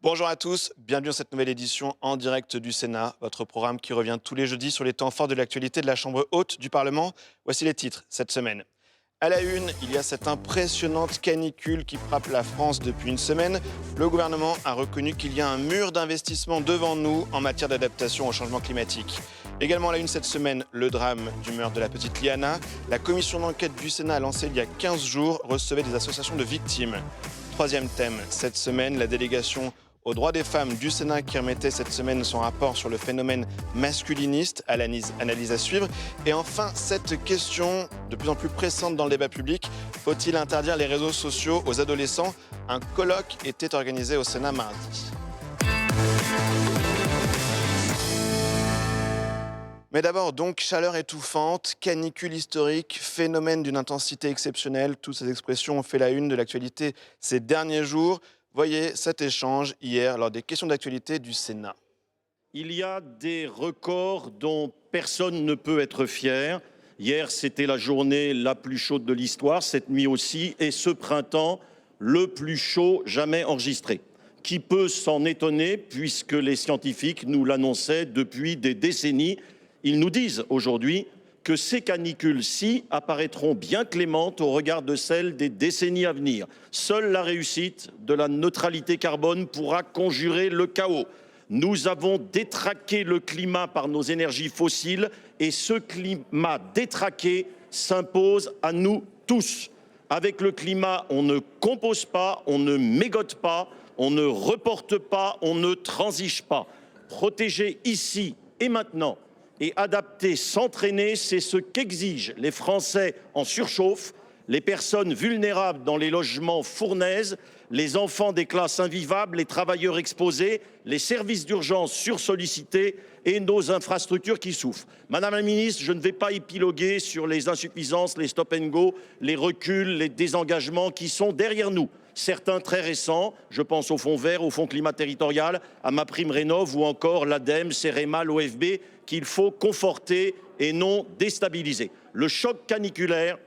Bonjour à tous, bienvenue dans cette nouvelle édition en direct du Sénat, votre programme qui revient tous les jeudis sur les temps forts de l'actualité de la Chambre haute du Parlement. Voici les titres cette semaine. À la une, il y a cette impressionnante canicule qui frappe la France depuis une semaine. Le gouvernement a reconnu qu'il y a un mur d'investissement devant nous en matière d'adaptation au changement climatique. Également à la une cette semaine, le drame du meurtre de la petite Liana. La commission d'enquête du Sénat lancée il y a 15 jours recevait des associations de victimes. Troisième thème, cette semaine, la délégation aux droits des femmes du Sénat qui remettait cette semaine son rapport sur le phénomène masculiniste, à l'analyse à suivre. Et enfin, cette question de plus en plus pressante dans le débat public, faut-il interdire les réseaux sociaux aux adolescents? Un colloque était organisé au Sénat mardi. Mais d'abord donc, chaleur étouffante, canicule historique, phénomène d'une intensité exceptionnelle. Toutes ces expressions ont fait la une de l'actualité ces derniers jours. Voyez cet échange hier lors des questions d'actualité du Sénat. Il y a des records dont personne ne peut être fier. Hier, c'était la journée la plus chaude de l'histoire, cette nuit aussi, et ce printemps, le plus chaud jamais enregistré. Qui peut s'en étonner puisque les scientifiques nous l'annonçaient depuis des décennies. Ils nous disent aujourd'hui que ces canicules-ci apparaîtront bien clémentes au regard de celles des décennies à venir. Seule la réussite de la neutralité carbone pourra conjurer le chaos. Nous avons détraqué le climat par nos énergies fossiles et ce climat détraqué s'impose à nous tous. Avec le climat, on ne compose pas, on ne mégote pas, on ne reporte pas, on ne transige pas. Protéger ici et maintenant et adapter, s'entraîner, c'est ce qu'exigent les Français en surchauffe, les personnes vulnérables dans les logements fournaises, les enfants des classes invivables, les travailleurs exposés, les services d'urgence sursollicités et nos infrastructures qui souffrent. Madame la ministre, je ne vais pas épiloguer sur les insuffisances, les stop and go, les reculs, les désengagements qui sont derrière nous. Certains très récents, je pense au Fonds vert, au Fonds climat territorial, à MaPrimeRénov' ou encore l'ADEME, CEREMA, l'OFB, qu'il faut conforter et non déstabiliser. Le choc caniculaire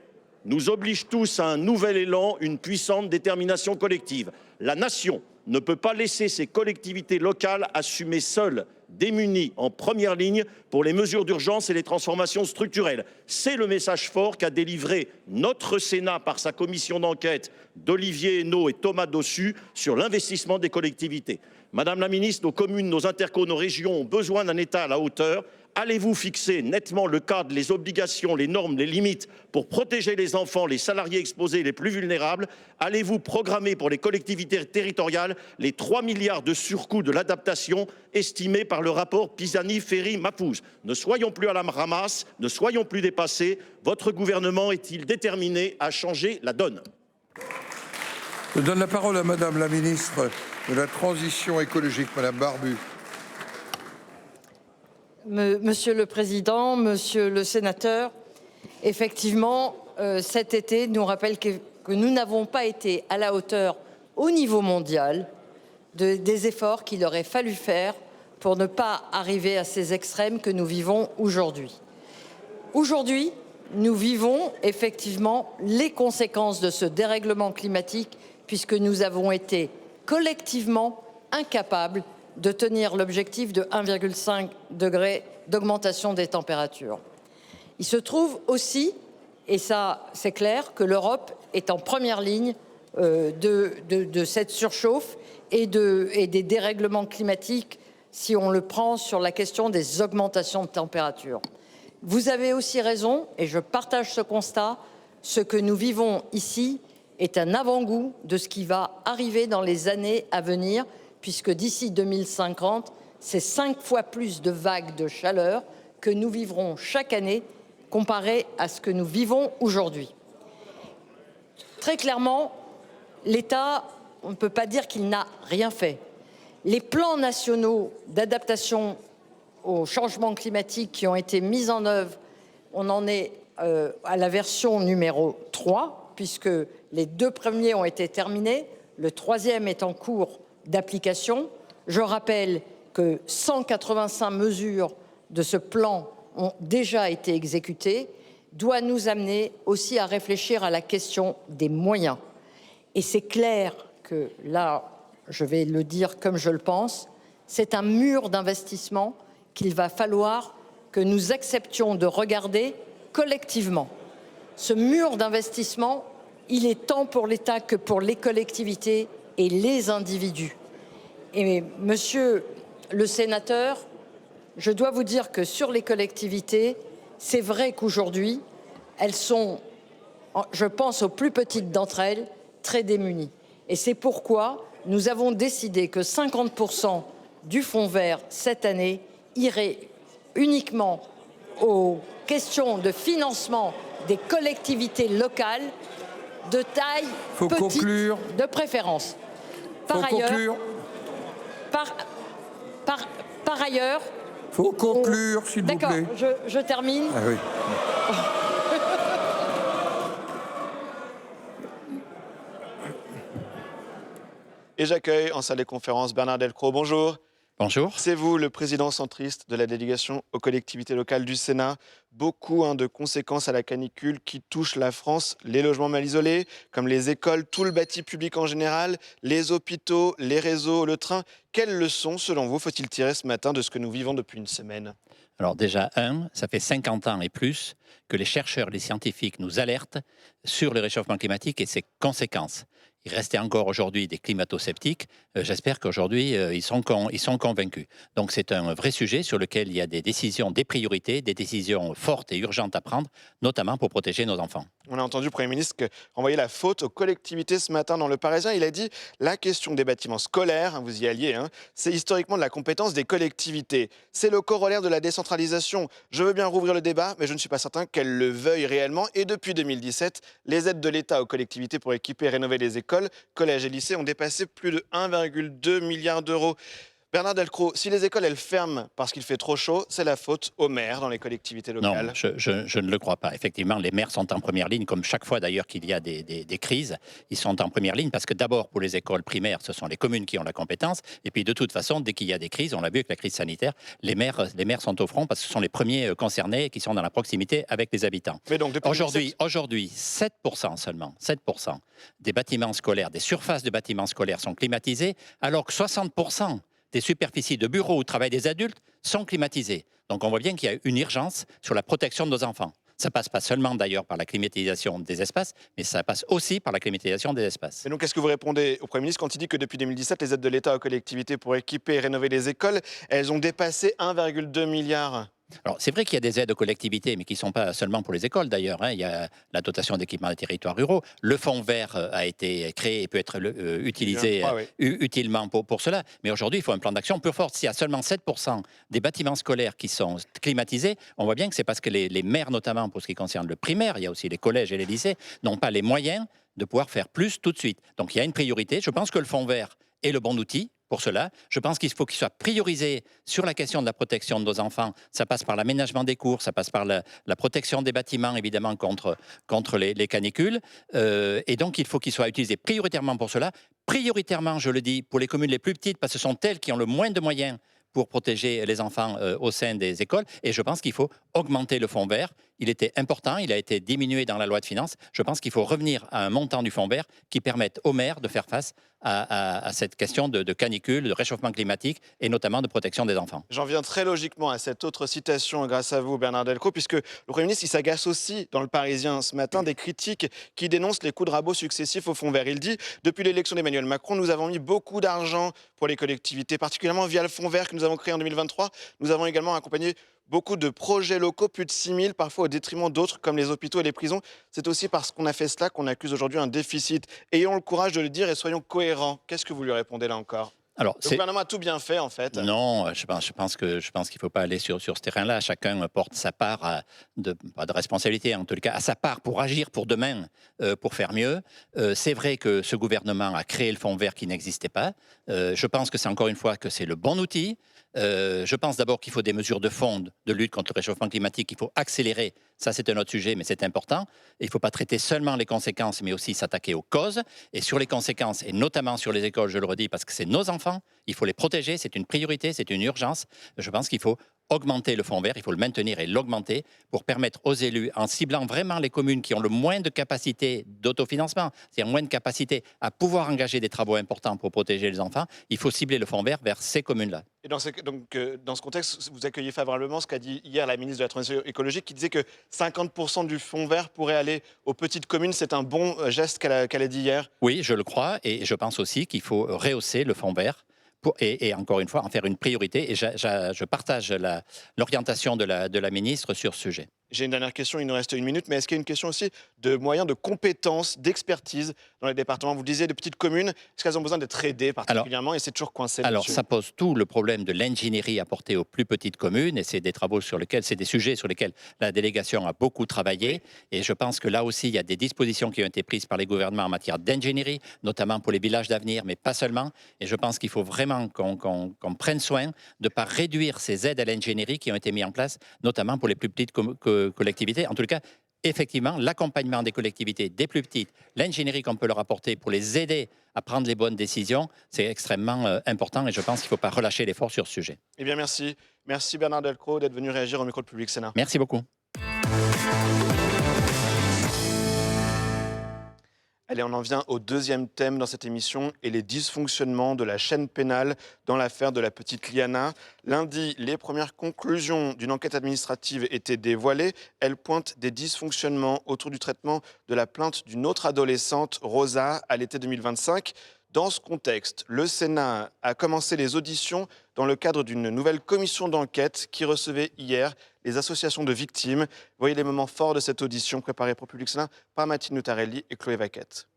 nous oblige tous à un nouvel élan, une puissante détermination collective. La nation ne peut pas laisser ses collectivités locales assumer seules, démunies, en première ligne pour les mesures d'urgence et les transformations structurelles. C'est le message fort qu'a délivré notre Sénat par sa commission d'enquête d'Olivier Henno et Thomas Dossus sur l'investissement des collectivités. Madame la ministre, nos communes, nos intercos, nos régions ont besoin d'un État à la hauteur. Allez-vous fixer nettement le cadre, les obligations, les normes, les limites pour protéger les enfants, les salariés exposés les plus vulnérables? Allez-vous programmer pour les collectivités territoriales les 3 milliards de surcoût de l'adaptation estimés par le rapport Pisani-Ferry-Mapouze? Ne soyons plus à la ramasse, ne soyons plus dépassés. Votre gouvernement est-il déterminé à changer la donne? Je donne la parole à Madame la ministre de la Transition écologique, Madame Barbu. Monsieur le Président, Monsieur le Sénateur, effectivement, cet été nous rappelle que nous n'avons pas été à la hauteur au niveau mondial des efforts qu'il aurait fallu faire pour ne pas arriver à ces extrêmes que nous vivons aujourd'hui. Aujourd'hui, nous vivons effectivement les conséquences de ce dérèglement climatique puisque nous avons été collectivement incapables de tenir l'objectif de 1,5 degré d'augmentation des températures. Il se trouve aussi, et ça c'est clair, que l'Europe est en première ligne de cette surchauffe et des dérèglements climatiques si on le prend sur la question des augmentations de température. Vous avez aussi raison, et je partage ce constat, ce que nous vivons ici est un avant-goût de ce qui va arriver dans les années à venir, puisque d'ici 2050, c'est 5 fois plus de vagues de chaleur que nous vivrons chaque année comparé à ce que nous vivons aujourd'hui. Très clairement, l'État, on ne peut pas dire qu'il n'a rien fait. Les plans nationaux d'adaptation au changement climatique qui ont été mis en œuvre, on en est à la version numéro 3, puisque les 2 premiers ont été terminés, le 3e est en cours d'application. Je rappelle que 185 mesures de ce plan ont déjà été exécutées, doit nous amener aussi à réfléchir à la question des moyens. Et c'est clair que là, je vais le dire comme je le pense, c'est un mur d'investissement qu'il va falloir que nous acceptions de regarder collectivement. Ce mur d'investissement, il est tant pour l'État que pour les collectivités et les individus. Et monsieur le sénateur, je dois vous dire que sur les collectivités, c'est vrai qu'aujourd'hui, elles sont, je pense aux plus petites d'entre elles, très démunies. Et c'est pourquoi nous avons décidé que 50% du fonds vert cette année irait uniquement aux questions de financement des collectivités locales de taille petite, conclure. de préférence. Par ailleurs, faut conclure, s'il vous plaît. D'accord, je termine. Ah oui. Et j'accueille en salle des conférences Bernard Delcros. Bonjour. Bonjour. C'est vous, le président centriste de la délégation aux collectivités locales du Sénat. Beaucoup de conséquences à la canicule qui touchent la France. Les logements mal isolés, comme les écoles, tout le bâti public en général, les hôpitaux, les réseaux, le train. Quelles leçons, selon vous, faut-il tirer ce matin de ce que nous vivons depuis une semaine ? Alors déjà, ça fait 50 ans et plus que les chercheurs, les scientifiques nous alertent sur le réchauffement climatique et ses conséquences. Il restait encore aujourd'hui des climato-sceptiques. J'espère qu'aujourd'hui, ils sont convaincus. Donc c'est un vrai sujet sur lequel il y a des décisions, des priorités, des décisions fortes et urgentes à prendre, notamment pour protéger nos enfants. On a entendu le Premier ministre renvoyer la faute aux collectivités ce matin dans Le Parisien. Il a dit la question des bâtiments scolaires, vous y alliez, c'est historiquement de la compétence des collectivités. C'est le corollaire de la décentralisation. Je veux bien rouvrir le débat, mais je ne suis pas certain qu'elle le veuille réellement. Et depuis 2017, les aides de l'État aux collectivités pour équiper et rénover les écoles, collèges et lycées ont dépassé plus de 1,2 milliard d'euros. Bernard Delcros, si les écoles elles ferment parce qu'il fait trop chaud, c'est la faute aux maires dans les collectivités locales. Non, je ne le crois pas. Effectivement, les maires sont en première ligne, comme chaque fois d'ailleurs qu'il y a des crises, ils sont en première ligne parce que d'abord pour les écoles primaires, ce sont les communes qui ont la compétence, et puis de toute façon, dès qu'il y a des crises, on l'a vu avec la crise sanitaire, les maires sont au front parce que ce sont les premiers concernés qui sont dans la proximité avec les habitants. Mais donc Aujourd'hui, 7% seulement, 7% des bâtiments scolaires, des surfaces de bâtiments scolaires sont climatisées, alors que 60% des superficies de bureaux où travaillent des adultes sont climatisées. Donc on voit bien qu'il y a une urgence sur la protection de nos enfants. Ça passe pas seulement d'ailleurs par la climatisation des espaces, mais ça passe aussi par la climatisation des espaces. Et donc qu'est-ce que vous répondez au Premier ministre quand il dit que depuis 2017, les aides de l'État aux collectivités pour équiper et rénover les écoles, elles ont dépassé 1,2 milliard ? Alors, c'est vrai qu'il y a des aides aux collectivités, mais qui ne sont pas seulement pour les écoles d'ailleurs. Il y a la dotation d'équipement des territoires ruraux. Le fonds vert a été créé et peut être utilisé utilement pour cela. Mais aujourd'hui, il faut un plan d'action plus fort. S'il y a seulement 7% des bâtiments scolaires qui sont climatisés, on voit bien que c'est parce que les maires, notamment pour ce qui concerne le primaire, il y a aussi les collèges et les lycées, n'ont pas les moyens de pouvoir faire plus tout de suite. Donc, il y a une priorité. Je pense que le fonds vert est le bon outil pour cela. Je pense qu'il faut qu'il soit priorisé sur la question de la protection de nos enfants. Ça passe par l'aménagement des cours, ça passe par la protection des bâtiments, évidemment, contre les canicules. Et donc, il faut qu'il soit utilisé prioritairement pour cela. Prioritairement, je le dis, pour les communes les plus petites, parce que ce sont elles qui ont le moins de moyens pour protéger les enfants au sein des écoles. Et je pense qu'il faut augmenter le fonds vert. Il était important, il a été diminué dans la loi de finances. Je pense qu'il faut revenir à un montant du fonds vert qui permette aux maires de faire face à cette question de canicule, de réchauffement climatique et notamment de protection des enfants. J'en viens très logiquement à cette autre citation grâce à vous, Bernard Delcros, puisque le Premier ministre s'agace aussi dans Le Parisien ce matin des critiques qui dénoncent les coups de rabot successifs au fonds vert. Il dit « Depuis l'élection d'Emmanuel Macron, nous avons mis beaucoup d'argent pour les collectivités, particulièrement via le fonds vert que nous avons créé en 2023. Nous avons également accompagné beaucoup de projets locaux, plus de 6 000, parfois au détriment d'autres, comme les hôpitaux et les prisons. C'est aussi parce qu'on a fait cela qu'on accuse aujourd'hui un déficit. Ayons le courage de le dire et soyons cohérents. » Qu'est-ce que vous lui répondez là encore ? Alors, le gouvernement a tout bien fait, en fait. Non, je pense qu'il ne faut pas aller sur ce terrain-là. Chacun porte sa part, pas de responsabilité, en tout cas, à sa part pour agir pour demain, pour faire mieux. C'est vrai que ce gouvernement a créé le fonds vert qui n'existait pas. Je pense que c'est encore une fois que c'est le bon outil. Je pense d'abord qu'il faut des mesures de fond de lutte contre le réchauffement climatique. Il faut accélérer. Ça, c'est un autre sujet, mais c'est important. Et il ne faut pas traiter seulement les conséquences, mais aussi s'attaquer aux causes. Et sur les conséquences, et notamment sur les écoles, je le redis, parce que c'est nos enfants, il faut les protéger. C'est une priorité, c'est une urgence. Je pense qu'il faut augmenter le fonds vert, il faut le maintenir et l'augmenter pour permettre aux élus, en ciblant vraiment les communes qui ont le moins de capacité d'autofinancement, c'est-à-dire moins de capacité à pouvoir engager des travaux importants pour protéger les enfants, il faut cibler le fonds vert vers ces communes-là. Et dans ce contexte, vous accueillez favorablement ce qu'a dit hier la ministre de la Transition écologique qui disait que 50% du fonds vert pourrait aller aux petites communes. C'est un bon geste qu'elle a dit hier. Oui, je le crois et je pense aussi qu'il faut rehausser le fonds vert. Et encore une fois, en faire une priorité. Et je partage l'orientation de la ministre sur ce sujet. J'ai une dernière question, il nous reste 1 minute, mais est-ce qu'il y a une question aussi de moyens, de compétences, d'expertise dans les départements? Vous disiez, de petites communes, est-ce qu'elles ont besoin d'être aidées particulièrement et c'est toujours coincé Alors, là-dessus? ça pose tout le problème de l'ingénierie apportée aux plus petites communes et c'est des travaux sur lesquels, c'est des sujets sur lesquels la délégation a beaucoup travaillé. Et je pense que là aussi, il y a des dispositions qui ont été prises par les gouvernements en matière d'ingénierie, notamment pour les villages d'avenir, mais pas seulement. Et je pense qu'il faut vraiment qu'on prenne soin de ne pas réduire ces aides à l'ingénierie qui ont été mises en place, notamment pour les plus petites collectivités. En tout cas, effectivement, l'accompagnement des collectivités, des plus petites, l'ingénierie qu'on peut leur apporter pour les aider à prendre les bonnes décisions, c'est extrêmement important et je pense qu'il ne faut pas relâcher l'effort sur ce sujet. Eh bien, merci. Merci Bernard Delcros d'être venu réagir au micro de Public Sénat. Merci beaucoup. Allez, on en vient au deuxième thème dans cette émission et les dysfonctionnements de la chaîne pénale dans l'affaire de la petite Liana. Lundi, les premières conclusions d'une enquête administrative étaient dévoilées. Elles pointent des dysfonctionnements autour du traitement de la plainte d'une autre adolescente, Rosa, à l'été 2025. Dans ce contexte, le Sénat a commencé les auditions dans le cadre d'une nouvelle commission d'enquête qui recevait hier les associations de victimes. Voyez les moments forts de cette audition préparée pour Public Sénat par Mathilde Nutarelli et Chloé Vaquette.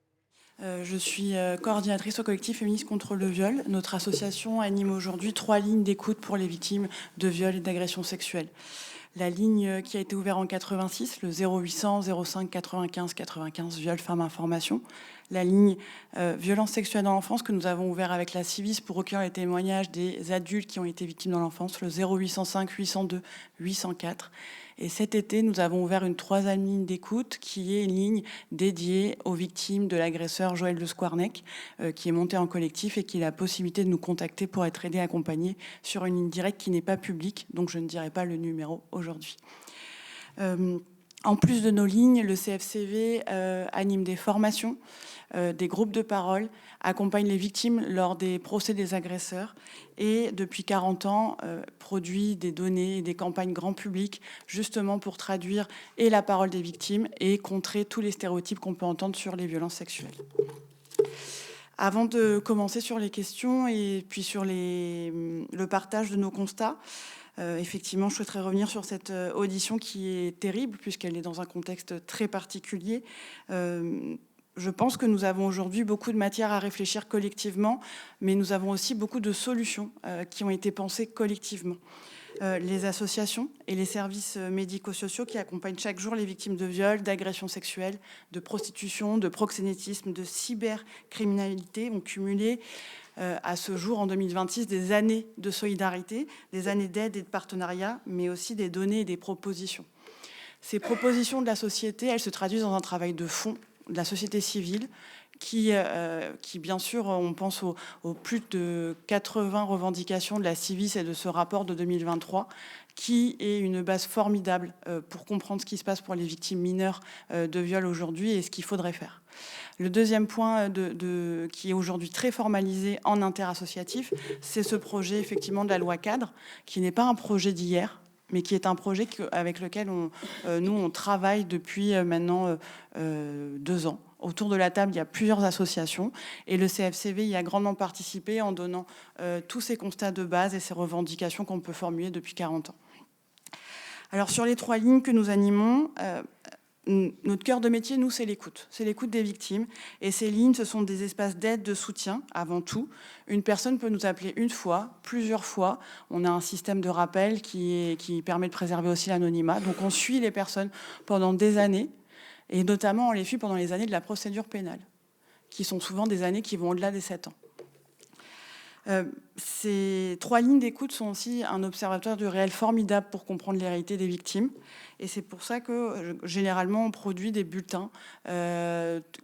Je suis coordinatrice au collectif féministe contre le viol. Notre association anime aujourd'hui 3 lignes d'écoute pour les victimes de viols et d'agressions sexuelles. La ligne qui a été ouverte en 86, le 0800 05 95 95, viol, femmes, information. La ligne violence sexuelle dans l'enfance que nous avons ouvert avec la Civis pour recueillir les témoignages des adultes qui ont été victimes dans l'enfance, le 0805 802 804. Et cet été, nous avons ouvert une 3e ligne d'écoute qui est une ligne dédiée aux victimes de l'agresseur Joël de Squarnec, qui est monté en collectif et qui a la possibilité de nous contacter pour être aidé, accompagné sur une ligne directe qui n'est pas publique, donc je ne dirai pas le numéro aujourd'hui. En plus de nos lignes, le CFCV anime des formations, des groupes de parole, accompagne les victimes lors des procès des agresseurs et depuis 40 ans produit des données et des campagnes grand public justement pour traduire et la parole des victimes et contrer tous les stéréotypes qu'on peut entendre sur les violences sexuelles. Avant de commencer sur les questions et puis sur le partage de nos constats, effectivement, je souhaiterais revenir sur cette audition qui est terrible puisqu'elle est dans un contexte très particulier. Je pense que nous avons aujourd'hui beaucoup de matière à réfléchir collectivement, mais nous avons aussi beaucoup de solutions qui ont été pensées collectivement. Les associations et les services médico-sociaux qui accompagnent chaque jour les victimes de viols, d'agressions sexuelles, de prostitution, de proxénétisme, de cybercriminalité ont cumulé à ce jour, en 2026, des années de solidarité, des années d'aide et de partenariat, mais aussi des données et des propositions. Ces propositions de la société, elles se traduisent dans un travail de fond de la société civile qui bien sûr, on pense aux plus de 80 revendications de la Civis et de ce rapport de 2023, qui est une base formidable pour comprendre ce qui se passe pour les victimes mineures de viol aujourd'hui et ce qu'il faudrait faire. Le deuxième point qui est aujourd'hui très formalisé en interassociatif, c'est ce projet effectivement de la loi cadre, qui n'est pas un projet d'hier, mais qui est un projet avec lequel on travaille depuis maintenant 2 ans. Autour de la table, il y a plusieurs associations et le CFCV y a grandement participé en donnant tous ces constats de base et ces revendications qu'on peut formuler depuis 40 ans. Alors sur les 3 lignes que nous animons, notre cœur de métier, nous, c'est l'écoute. C'est l'écoute des victimes. Et ces lignes, ce sont des espaces d'aide, de soutien, avant tout. Une personne peut nous appeler une fois, plusieurs fois. On a un système de rappel qui permet de préserver aussi l'anonymat. Donc, on suit les personnes pendant des années. Et notamment, on les suit pendant les années de la procédure pénale, qui sont souvent des années qui vont au-delà des 7 ans. Ces 3 lignes d'écoute sont aussi un observatoire du réel formidable pour comprendre les réalités des victimes. Et c'est pour ça que, généralement, on produit des bulletins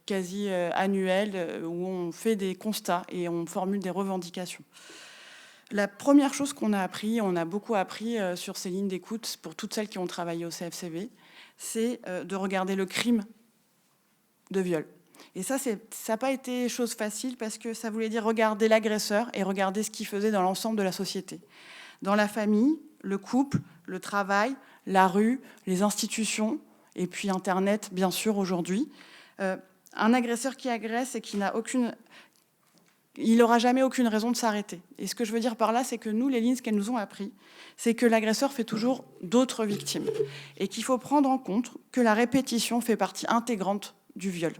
quasi annuels où on fait des constats et on formule des revendications. La première chose qu'on a appris, on a beaucoup appris sur ces lignes d'écoute pour toutes celles qui ont travaillé au CFCV, c'est de regarder le crime de viol. Et ça n'a pas été chose facile parce que ça voulait dire regarder l'agresseur et regarder ce qu'il faisait dans l'ensemble de la société. Dans la famille, le couple, le travail, la rue, les institutions, et puis Internet, bien sûr, aujourd'hui. Un agresseur qui agresse et qui n'a aucune... Il n'aura jamais aucune raison de s'arrêter. Et ce que je veux dire par là, c'est que nous, les lignes, ce qu'elles nous ont appris, c'est que l'agresseur fait toujours d'autres victimes. Et qu'il faut prendre en compte que la répétition fait partie intégrante du viol.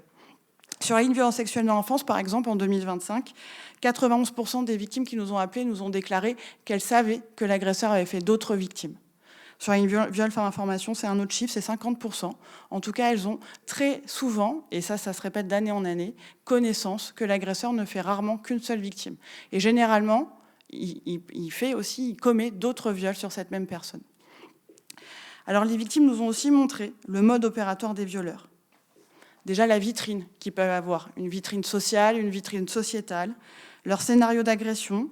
Sur la ligne violence sexuelle dans l'enfance, par exemple, en 2025, 91% des victimes qui nous ont appelées nous ont déclaré qu'elles savaient que l'agresseur avait fait d'autres victimes. Sur la ligne viol femme information, c'est un autre chiffre, c'est 50%. En tout cas, elles ont très souvent, et ça se répète d'année en année, connaissance que l'agresseur ne fait rarement qu'une seule victime. Et généralement, il commet d'autres viols sur cette même personne. Alors, les victimes nous ont aussi montré le mode opératoire des violeurs. Déjà, la vitrine qu'ils peuvent avoir, une vitrine sociale, une vitrine sociétale, leur scénario d'agression,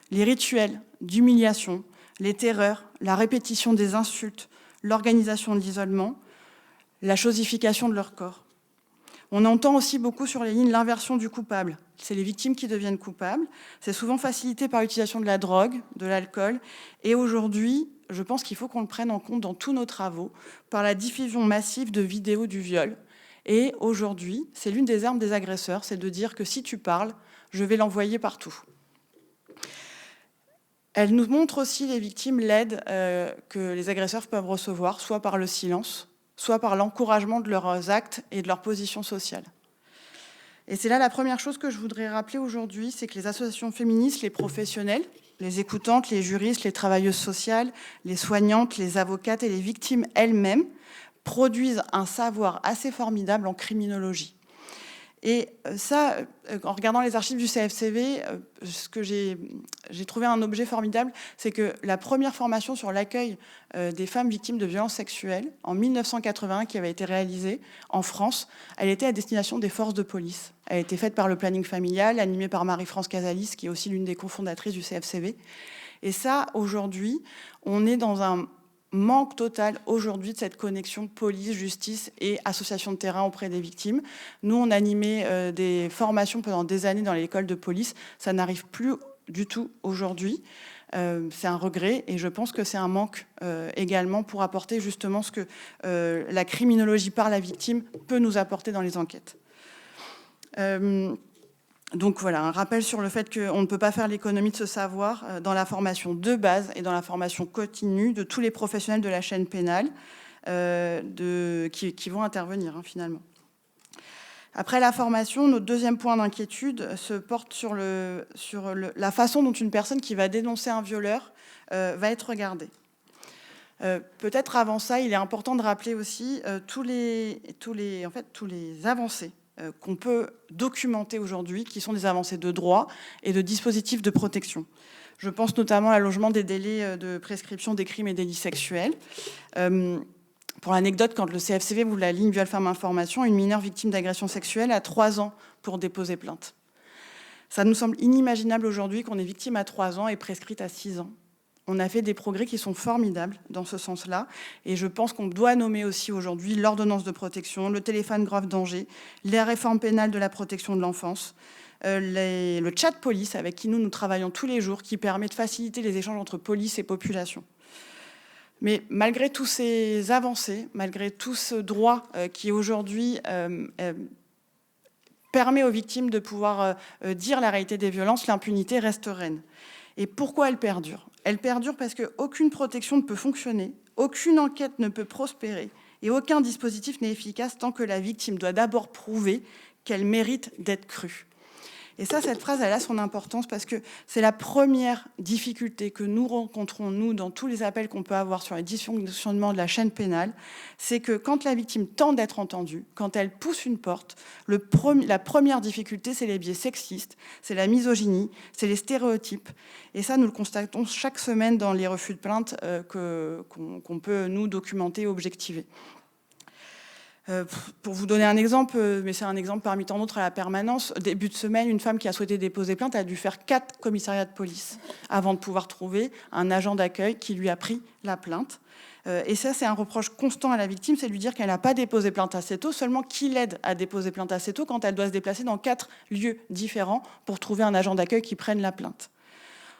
les rituels d'humiliation, les terreurs, la répétition des insultes, l'organisation de l'isolement, la chosification de leur corps. On entend aussi beaucoup sur les lignes l'inversion du coupable. C'est les victimes qui deviennent coupables. C'est souvent facilité par l'utilisation de la drogue, de l'alcool. Et aujourd'hui, je pense qu'il faut qu'on le prenne en compte dans tous nos travaux, par la diffusion massive de vidéos du viol. Et aujourd'hui, c'est l'une des armes des agresseurs, c'est de dire que si tu parles, je vais l'envoyer partout. Elle nous montre aussi, les victimes, l'aide que les agresseurs peuvent recevoir, soit par le silence, soit par l'encouragement de leurs actes et de leur position sociale. Et c'est là la première chose que je voudrais rappeler aujourd'hui, c'est que les associations féministes, les professionnels, les écoutantes, les juristes, les travailleuses sociales, les soignantes, les avocates et les victimes elles-mêmes produisent un savoir assez formidable en criminologie. Et ça, en regardant les archives du CFCV, ce que j'ai trouvé un objet formidable, c'est que la première formation sur l'accueil des femmes victimes de violences sexuelles, en 1981, qui avait été réalisée en France, elle était à destination des forces de police. Elle a été faite par le planning familial, animée par Marie-France Casalis, qui est aussi l'une des cofondatrices du CFCV. Et ça, aujourd'hui, on est dans un manque total aujourd'hui de cette connexion police, justice et association de terrain auprès des victimes. Nous, on animait des formations pendant des années dans les écoles de police. Ça n'arrive plus du tout aujourd'hui. C'est un regret et je pense que c'est un manque également pour apporter justement ce que la criminologie par la victime peut nous apporter dans les enquêtes. Donc voilà, un rappel sur le fait qu'on ne peut pas faire l'économie de ce savoir dans la formation de base et dans la formation continue de tous les professionnels de la chaîne pénale qui vont intervenir finalement. Après la formation, notre deuxième point d'inquiétude se porte sur la façon dont une personne qui va dénoncer un violeur va être regardée. Peut-être avant ça, il est important de rappeler aussi tous les avancées qu'on peut documenter aujourd'hui, qui sont des avancées de droit et de dispositifs de protection. Je pense notamment à l'allongement des délais de prescription des crimes et délits sexuels. Pour l'anecdote, quand le CFCV ouvre la ligne viol femme information, une mineure victime d'agression sexuelle a 3 ans pour déposer plainte. Ça nous semble inimaginable aujourd'hui qu'on est victime à 3 ans et prescrite à 6 ans. On a fait des progrès qui sont formidables dans ce sens-là. Et je pense qu'on doit nommer aussi aujourd'hui l'ordonnance de protection, le téléphone grave danger, les réformes pénales de la protection de l'enfance, le chat police avec qui nous travaillons tous les jours, qui permet de faciliter les échanges entre police et population. Mais malgré toutes ces avancées, malgré tout ce droit qui aujourd'hui permet aux victimes de pouvoir dire la réalité des violences, l'impunité reste reine. Et pourquoi elle perdure ? Elle perdure parce qu'aucune protection ne peut fonctionner, aucune enquête ne peut prospérer et aucun dispositif n'est efficace tant que la victime doit d'abord prouver qu'elle mérite d'être crue. Et ça, cette phrase, elle a son importance parce que c'est la première difficulté que nous rencontrons, nous, dans tous les appels qu'on peut avoir sur les dysfonctionnements de la chaîne pénale, c'est que quand la victime tente d'être entendue, quand elle pousse une porte, la première difficulté, c'est les biais sexistes, c'est la misogynie, c'est les stéréotypes. Et ça, nous le constatons chaque semaine dans les refus de plainte qu'on peut, nous, documenter et objectiver. Pour vous donner un exemple, mais c'est un exemple parmi tant d'autres à la permanence, début de semaine, une femme qui a souhaité déposer plainte a dû faire 4 commissariats de police avant de pouvoir trouver un agent d'accueil qui lui a pris la plainte. Et ça, c'est un reproche constant à la victime, c'est de lui dire qu'elle n'a pas déposé plainte assez tôt, seulement qui l'aide à déposer plainte assez tôt quand elle doit se déplacer dans 4 lieux différents pour trouver un agent d'accueil qui prenne la plainte.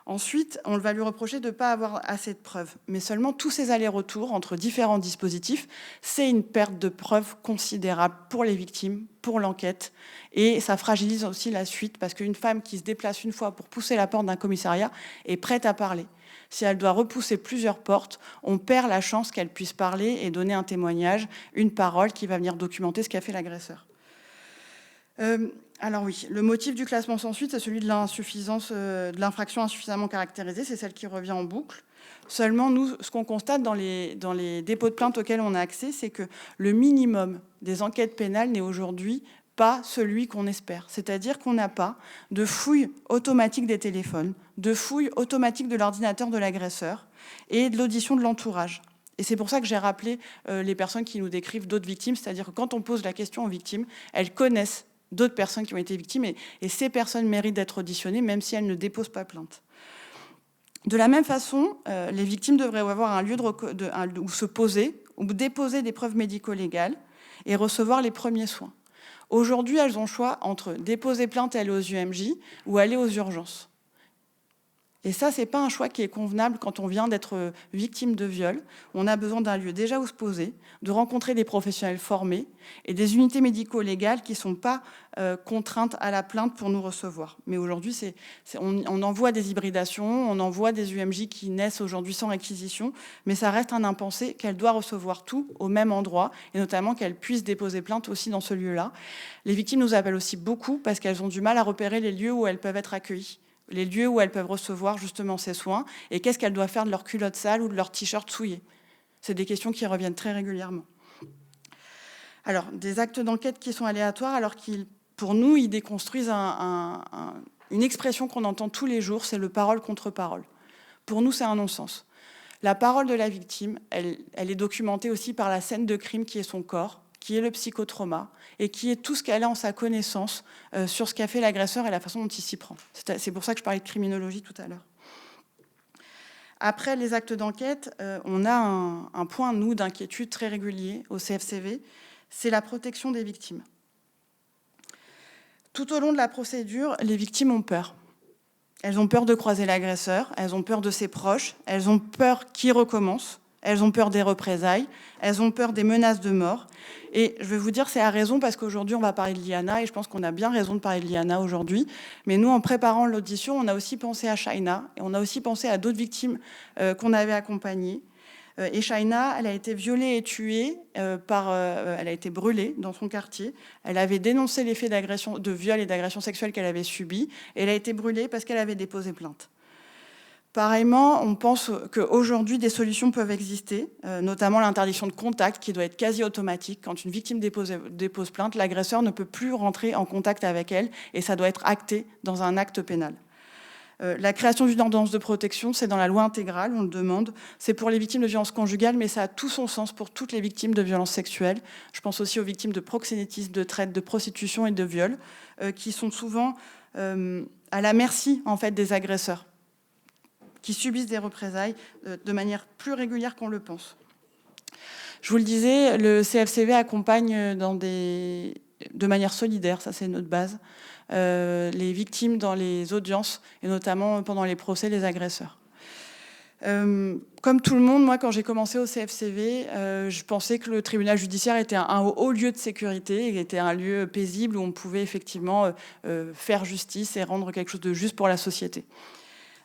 Ensuite, on va lui reprocher de ne pas avoir assez de preuves. Mais seulement tous ces allers-retours entre différents dispositifs, c'est une perte de preuves considérable pour les victimes, pour l'enquête. Et ça fragilise aussi la suite, parce qu'une femme qui se déplace une fois pour pousser la porte d'un commissariat est prête à parler. Si elle doit repousser plusieurs portes, on perd la chance qu'elle puisse parler et donner un témoignage, une parole qui va venir documenter ce qu'a fait l'agresseur. Alors oui, le motif du classement sans suite, c'est celui de l'infraction insuffisamment caractérisée, c'est celle qui revient en boucle. Seulement, nous, ce qu'on constate dans les dépôts de plainte auxquels on a accès, c'est que le minimum des enquêtes pénales n'est aujourd'hui pas celui qu'on espère. C'est-à-dire qu'on n'a pas de fouille automatique des téléphones, de fouille automatique de l'ordinateur de l'agresseur et de l'audition de l'entourage. Et c'est pour ça que j'ai rappelé les personnes qui nous décrivent d'autres victimes, c'est-à-dire que quand on pose la question aux victimes, elles connaissent d'autres personnes qui ont été victimes, et ces personnes méritent d'être auditionnées, même si elles ne déposent pas plainte. De la même façon, les victimes devraient avoir un lieu où se poser, où déposer des preuves médico-légales et recevoir les premiers soins. Aujourd'hui, elles ont le choix entre déposer plainte et aller aux UMJ ou aller aux urgences. Et ça, c'est pas un choix qui est convenable quand on vient d'être victime de viol. On a besoin d'un lieu déjà où se poser, de rencontrer des professionnels formés et des unités médico-légales qui ne sont pas contraintes à la plainte pour nous recevoir. Mais aujourd'hui, on envoie des hybridations, on envoie des UMJ qui naissent aujourd'hui sans réquisition, mais ça reste un impensé qu'elle doit recevoir tout au même endroit, et notamment qu'elle puisse déposer plainte aussi dans ce lieu-là. Les victimes nous appellent aussi beaucoup parce qu'elles ont du mal à repérer les lieux où elles peuvent être accueillies, les lieux où elles peuvent recevoir justement ces soins, et qu'est-ce qu'elles doivent faire de leur culotte sale ou de leur t-shirt souillé. C'est des questions qui reviennent très régulièrement. Alors, des actes d'enquête qui sont aléatoires, alors qu'ils, pour nous, ils déconstruisent une expression qu'on entend tous les jours, c'est le parole contre parole. Pour nous, c'est un non-sens. La parole de la victime, elle est documentée aussi par la scène de crime qui est son corps, qui est le psychotrauma, et qui est tout ce qu'elle a en sa connaissance sur ce qu'a fait l'agresseur et la façon dont il s'y prend. C'est pour ça que je parlais de criminologie tout à l'heure. Après les actes d'enquête, on a un point, nous, d'inquiétude très régulier au CFCV, c'est la protection des victimes. Tout au long de la procédure, les victimes ont peur. Elles ont peur de croiser l'agresseur, elles ont peur de ses proches, elles ont peur qu'il recommence, elles ont peur des représailles, elles ont peur des menaces de mort. Et je vais vous dire, c'est à raison, parce qu'aujourd'hui, on va parler de Liana, et je pense qu'on a bien raison de parler de Liana aujourd'hui. Mais nous, en préparant l'audition, on a aussi pensé à Shaina, et on a aussi pensé à d'autres victimes qu'on avait accompagnées. Et Shaina, elle a été violée et tuée, elle a été brûlée dans son quartier. Elle avait dénoncé les faits de viol et d'agression sexuelle qu'elle avait subis, et elle a été brûlée parce qu'elle avait déposé plainte. Pareillement, on pense qu'aujourd'hui, des solutions peuvent exister, notamment l'interdiction de contact qui doit être quasi automatique. Quand une victime dépose plainte, l'agresseur ne peut plus rentrer en contact avec elle, et ça doit être acté dans un acte pénal. La création d'une ordonnance de protection, c'est dans la loi intégrale, on le demande. C'est pour les victimes de violences conjugales, mais ça a tout son sens pour toutes les victimes de violences sexuelles. Je pense aussi aux victimes de proxénétisme, de traite, de prostitution et de viol, qui sont souvent à la merci, en fait, des agresseurs, qui subissent des représailles de manière plus régulière qu'on le pense. Je vous le disais, le CFCV accompagne de manière solidaire, ça c'est notre base, les victimes dans les audiences, et notamment pendant les procès, les agresseurs. Comme tout le monde, moi, quand j'ai commencé au CFCV, je pensais que le tribunal judiciaire était un haut lieu de sécurité, était un lieu paisible où on pouvait effectivement faire justice et rendre quelque chose de juste pour la société.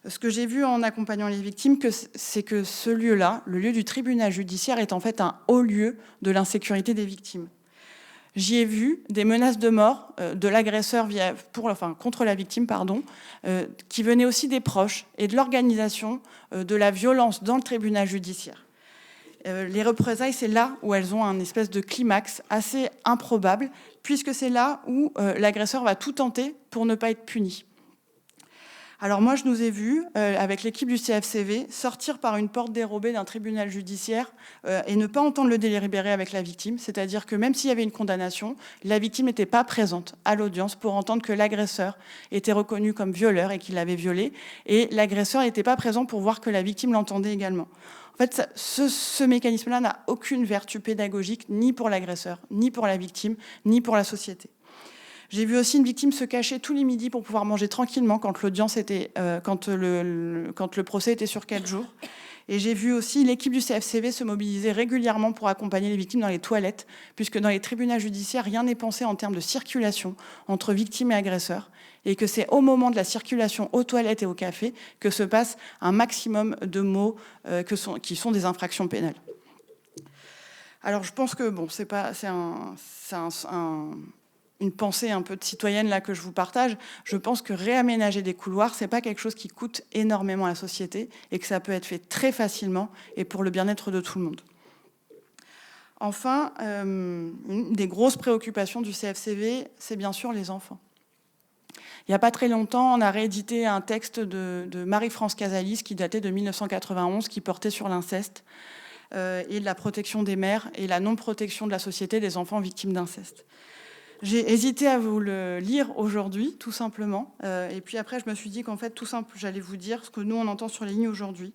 Ce que j'ai vu en accompagnant les victimes, c'est que ce lieu-là, le lieu du tribunal judiciaire, est en fait un haut lieu de l'insécurité des victimes. J'y ai vu des menaces de mort de l'agresseur contre la victime, qui venaient aussi des proches et de l'organisation de la violence dans le tribunal judiciaire. Les représailles, c'est là où elles ont un espèce de climax assez improbable, puisque c'est là où l'agresseur va tout tenter pour ne pas être puni. Alors moi, je nous ai vus, avec l'équipe du CFCV, sortir par une porte dérobée d'un tribunal judiciaire et ne pas entendre le délibéré avec la victime. C'est-à-dire que même s'il y avait une condamnation, la victime n'était pas présente à l'audience pour entendre que l'agresseur était reconnu comme violeur et qu'il l'avait violée. Et l'agresseur n'était pas présent pour voir que la victime l'entendait également. En fait, ce mécanisme-là n'a aucune vertu pédagogique, ni pour l'agresseur, ni pour la victime, ni pour la société. J'ai vu aussi une victime se cacher tous les midis pour pouvoir manger tranquillement quand l'audience était, quand le procès était sur 4 jours. Et j'ai vu aussi l'équipe du CFCV se mobiliser régulièrement pour accompagner les victimes dans les toilettes, puisque dans les tribunaux judiciaires, rien n'est pensé en termes de circulation entre victimes et agresseurs, et que c'est au moment de la circulation aux toilettes et au café que se passe un maximum de mots qui sont des infractions pénales. Alors je pense que bon, c'est une pensée un peu de citoyenne là que je vous partage. Je pense que réaménager des couloirs, c'est pas quelque chose qui coûte énormément à la société et que ça peut être fait très facilement et pour le bien-être de tout le monde. Enfin, une des grosses préoccupations du CFCV, c'est bien sûr les enfants. Il n'y a pas très longtemps, on a réédité un texte de Marie-France Casalis qui datait de 1991, qui portait sur l'inceste et la protection des mères et la non-protection de la société des enfants victimes d'inceste. J'ai hésité à vous le lire aujourd'hui, tout simplement. Et puis après, je me suis dit qu'en fait, tout simple, j'allais vous dire ce que nous, on entend sur les lignes aujourd'hui.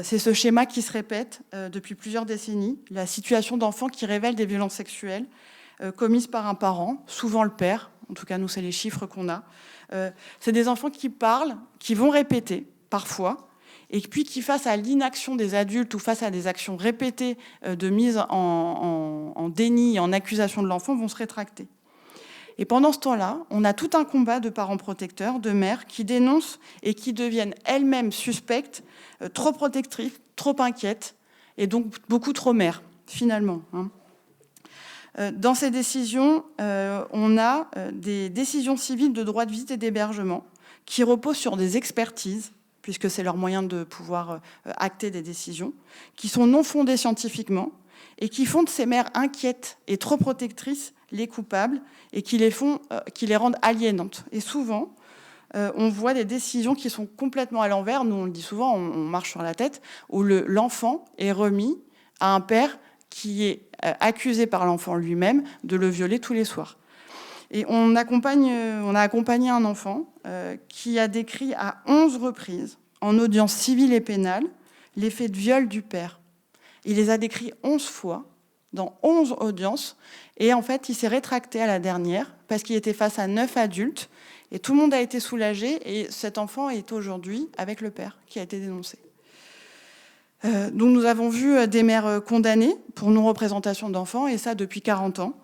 C'est ce schéma qui se répète depuis plusieurs décennies. La situation d'enfants qui révèlent des violences sexuelles commises par un parent, souvent le père. En tout cas, nous, c'est les chiffres qu'on a. C'est des enfants qui parlent, qui vont répéter, parfois, et puis qui, face à l'inaction des adultes ou face à des actions répétées de mise en déni et en accusation de l'enfant, vont se rétracter. Et pendant ce temps-là, on a tout un combat de parents protecteurs, de mères qui dénoncent et qui deviennent elles-mêmes suspectes, trop protectrices, trop inquiètes, et donc beaucoup trop mères, finalement. Dans ces décisions, on a des décisions civiles de droit de visite et d'hébergement qui reposent sur des expertises, puisque c'est leur moyen de pouvoir acter des décisions, qui sont non fondées scientifiquement et qui font de ces mères inquiètes et trop protectrices les coupables et qui les rendent aliénantes. Et souvent, on voit des décisions qui sont complètement à l'envers. Nous, on le dit souvent, on marche sur la tête, où l'enfant est remis à un père qui est accusé par l'enfant lui-même de le violer tous les soirs. Et on a accompagné un enfant qui a décrit à 11 reprises, en audience civile et pénale, les faits de viol du père. Il les a décrits 11 fois, dans 11 audiences, et en fait, il s'est rétracté à la dernière, parce qu'il était face à 9 adultes, et tout le monde a été soulagé, et cet enfant est aujourd'hui avec le père, qui a été dénoncé. Donc nous avons vu des mères condamnées pour non-représentation d'enfants, et ça depuis 40 ans.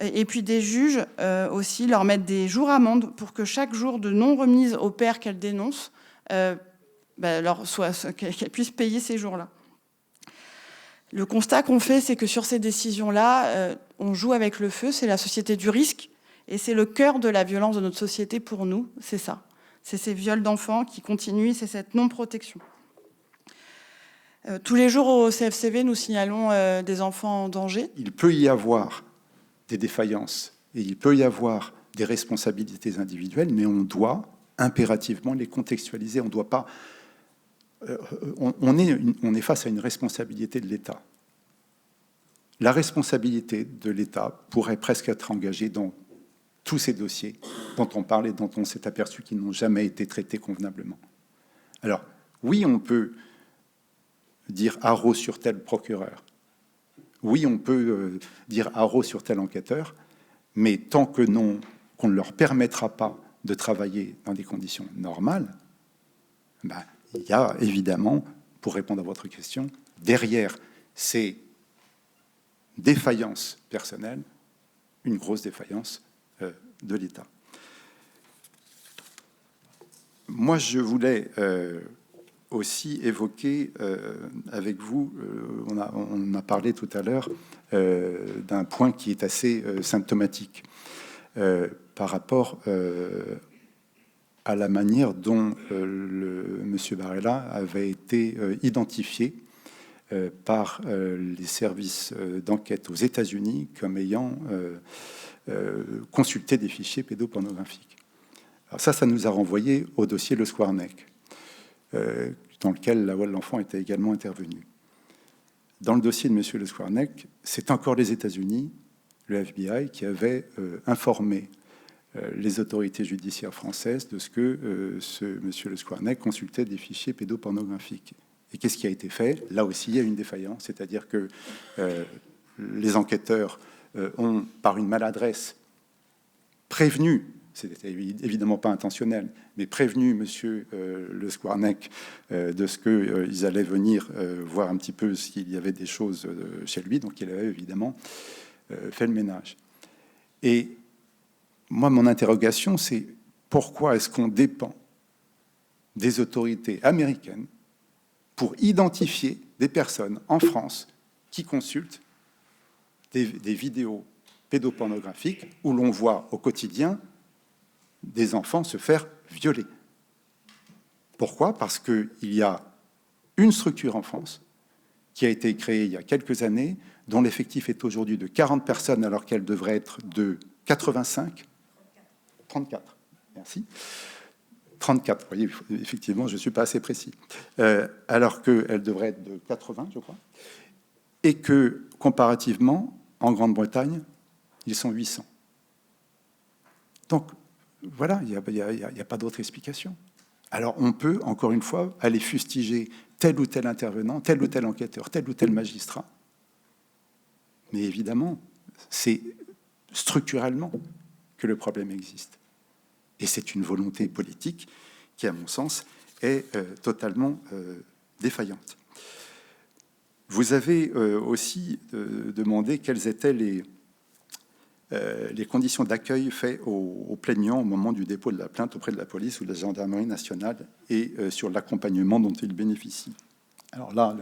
Et puis des juges aussi leur mettent des jours amende pour que chaque jour de non-remise au père qu'elles dénoncent, qu'elles puissent payer ces jours-là. Le constat qu'on fait, c'est que sur ces décisions-là, on joue avec le feu, c'est la société du risque, et c'est le cœur de la violence de notre société pour nous, c'est ça. C'est ces viols d'enfants qui continuent, c'est cette non-protection. Tous les jours au CFCV, nous signalons des enfants en danger. Il peut y avoir des défaillances et il peut y avoir des responsabilités individuelles, mais on doit impérativement les contextualiser. On ne doit pas... on est face à une responsabilité de l'État. La responsabilité de l'État pourrait presque être engagée dans tous ces dossiers dont on parle et dont on s'est aperçu qu'ils n'ont jamais été traités convenablement. Alors, oui, on peut dire haro sur tel procureur. Oui, on peut dire haro sur tel enquêteur, mais tant qu'on ne leur permettra pas de travailler dans des conditions normales, il y a évidemment, pour répondre à votre question, derrière ces défaillances personnelles, une grosse défaillance de l'État. Moi, je voulais aussi évoquer avec vous, on a parlé tout à l'heure d'un point qui est assez symptomatique par rapport à la manière dont M. Varela avait été identifié par les services d'enquête aux États-Unis comme ayant consulté des fichiers pédopornographiques. Alors ça nous a renvoyé au dossier Le Squarneck, dans lequel la voix de l'enfant était également intervenue. Dans le dossier de M. Le Squarneck, c'est encore les États-Unis, le FBI, qui avait informé les autorités judiciaires françaises de ce que M. Le Squarneck consultait des fichiers pédopornographiques. Et qu'est-ce qui a été fait? Là aussi, il y a une défaillance, c'est-à-dire que les enquêteurs ont, par une maladresse, prévenu, c'était évidemment pas intentionnel, mais prévenu M. Le Squarneck de ce qu'ils allaient venir voir un petit peu s'il y avait des choses chez lui, donc il avait évidemment fait le ménage. Et moi, mon interrogation, c'est pourquoi est-ce qu'on dépend des autorités américaines pour identifier des personnes en France qui consultent des vidéos pédopornographiques où l'on voit au quotidien des enfants se faire violer. Pourquoi? Parce qu'il y a une structure en France qui a été créée il y a quelques années, dont l'effectif est aujourd'hui de 40 personnes alors qu'elle devrait être de 85. 34, merci. 34, vous voyez, effectivement, je ne suis pas assez précis. Alors qu'elle devrait être de 80, je crois. Et que, comparativement, en Grande-Bretagne, ils sont 800. Donc, voilà, il n'y a pas d'autre explication. Alors, on peut, encore une fois, aller fustiger tel ou tel intervenant, tel ou tel enquêteur, tel ou tel magistrat. Mais évidemment, c'est structurellement que le problème existe. Et c'est une volonté politique qui, à mon sens, est totalement défaillante. Vous avez aussi demandé quelles étaient les conditions d'accueil faites aux plaignants au moment du dépôt de la plainte auprès de la police ou de la gendarmerie nationale et sur l'accompagnement dont ils bénéficient. Alors là,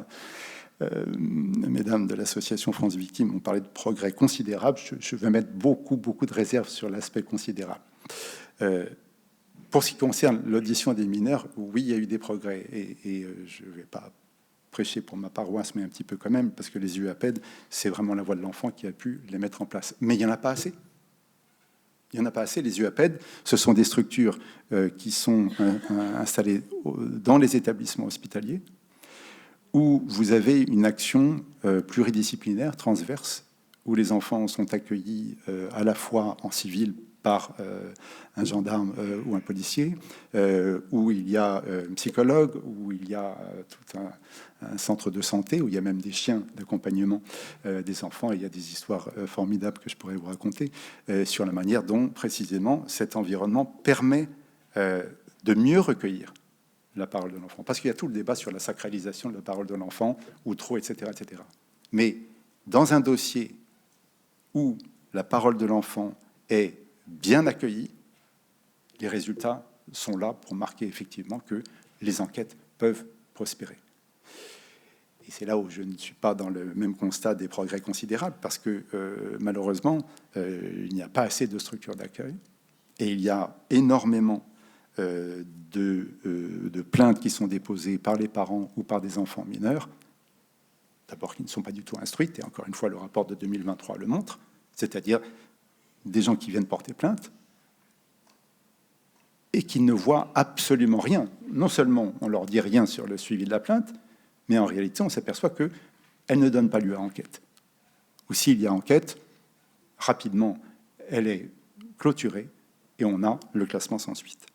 mesdames de l'association France Victimes ont parlé de progrès considérables. Je vais mettre beaucoup de réserves sur l'aspect considérable. Pour ce qui concerne l'audition des mineurs, oui, il y a eu des progrès. Et je ne vais pas prêcher pour ma paroisse, mais un petit peu quand même, parce que les UAPED, c'est vraiment la voix de l'enfant qui a pu les mettre en place. Mais il n'y en a pas assez. Il n'y en a pas assez. Les UAPED, ce sont des structures qui sont installées dans les établissements hospitaliers, où vous avez une action pluridisciplinaire, transverse, où les enfants sont accueillis à la fois en civil par un gendarme ou un policier, où il y a un psychologue, où il y a tout un centre de santé, où il y a même des chiens d'accompagnement des enfants. Et il y a des histoires formidables que je pourrais vous raconter sur la manière dont, précisément, cet environnement permet de mieux recueillir la parole de l'enfant. Parce qu'il y a tout le débat sur la sacralisation de la parole de l'enfant, ou trop, etc., etc. Mais dans un dossier où la parole de l'enfant est bien accueillie, les résultats sont là pour marquer effectivement que les enquêtes peuvent prospérer. Et c'est là où je ne suis pas dans le même constat des progrès considérables, parce que malheureusement, il n'y a pas assez de structures d'accueil, et il y a énormément de plaintes qui sont déposées par les parents ou par des enfants mineurs, d'abord qui ne sont pas du tout instruites, et encore une fois, le rapport de 2023 le montre, c'est-à-dire des gens qui viennent porter plainte et qui ne voient absolument rien. Non seulement on leur dit rien sur le suivi de la plainte, mais en réalité, on s'aperçoit qu'elle ne donne pas lieu à enquête. Ou s'il y a enquête, rapidement, elle est clôturée et on a le classement sans suite.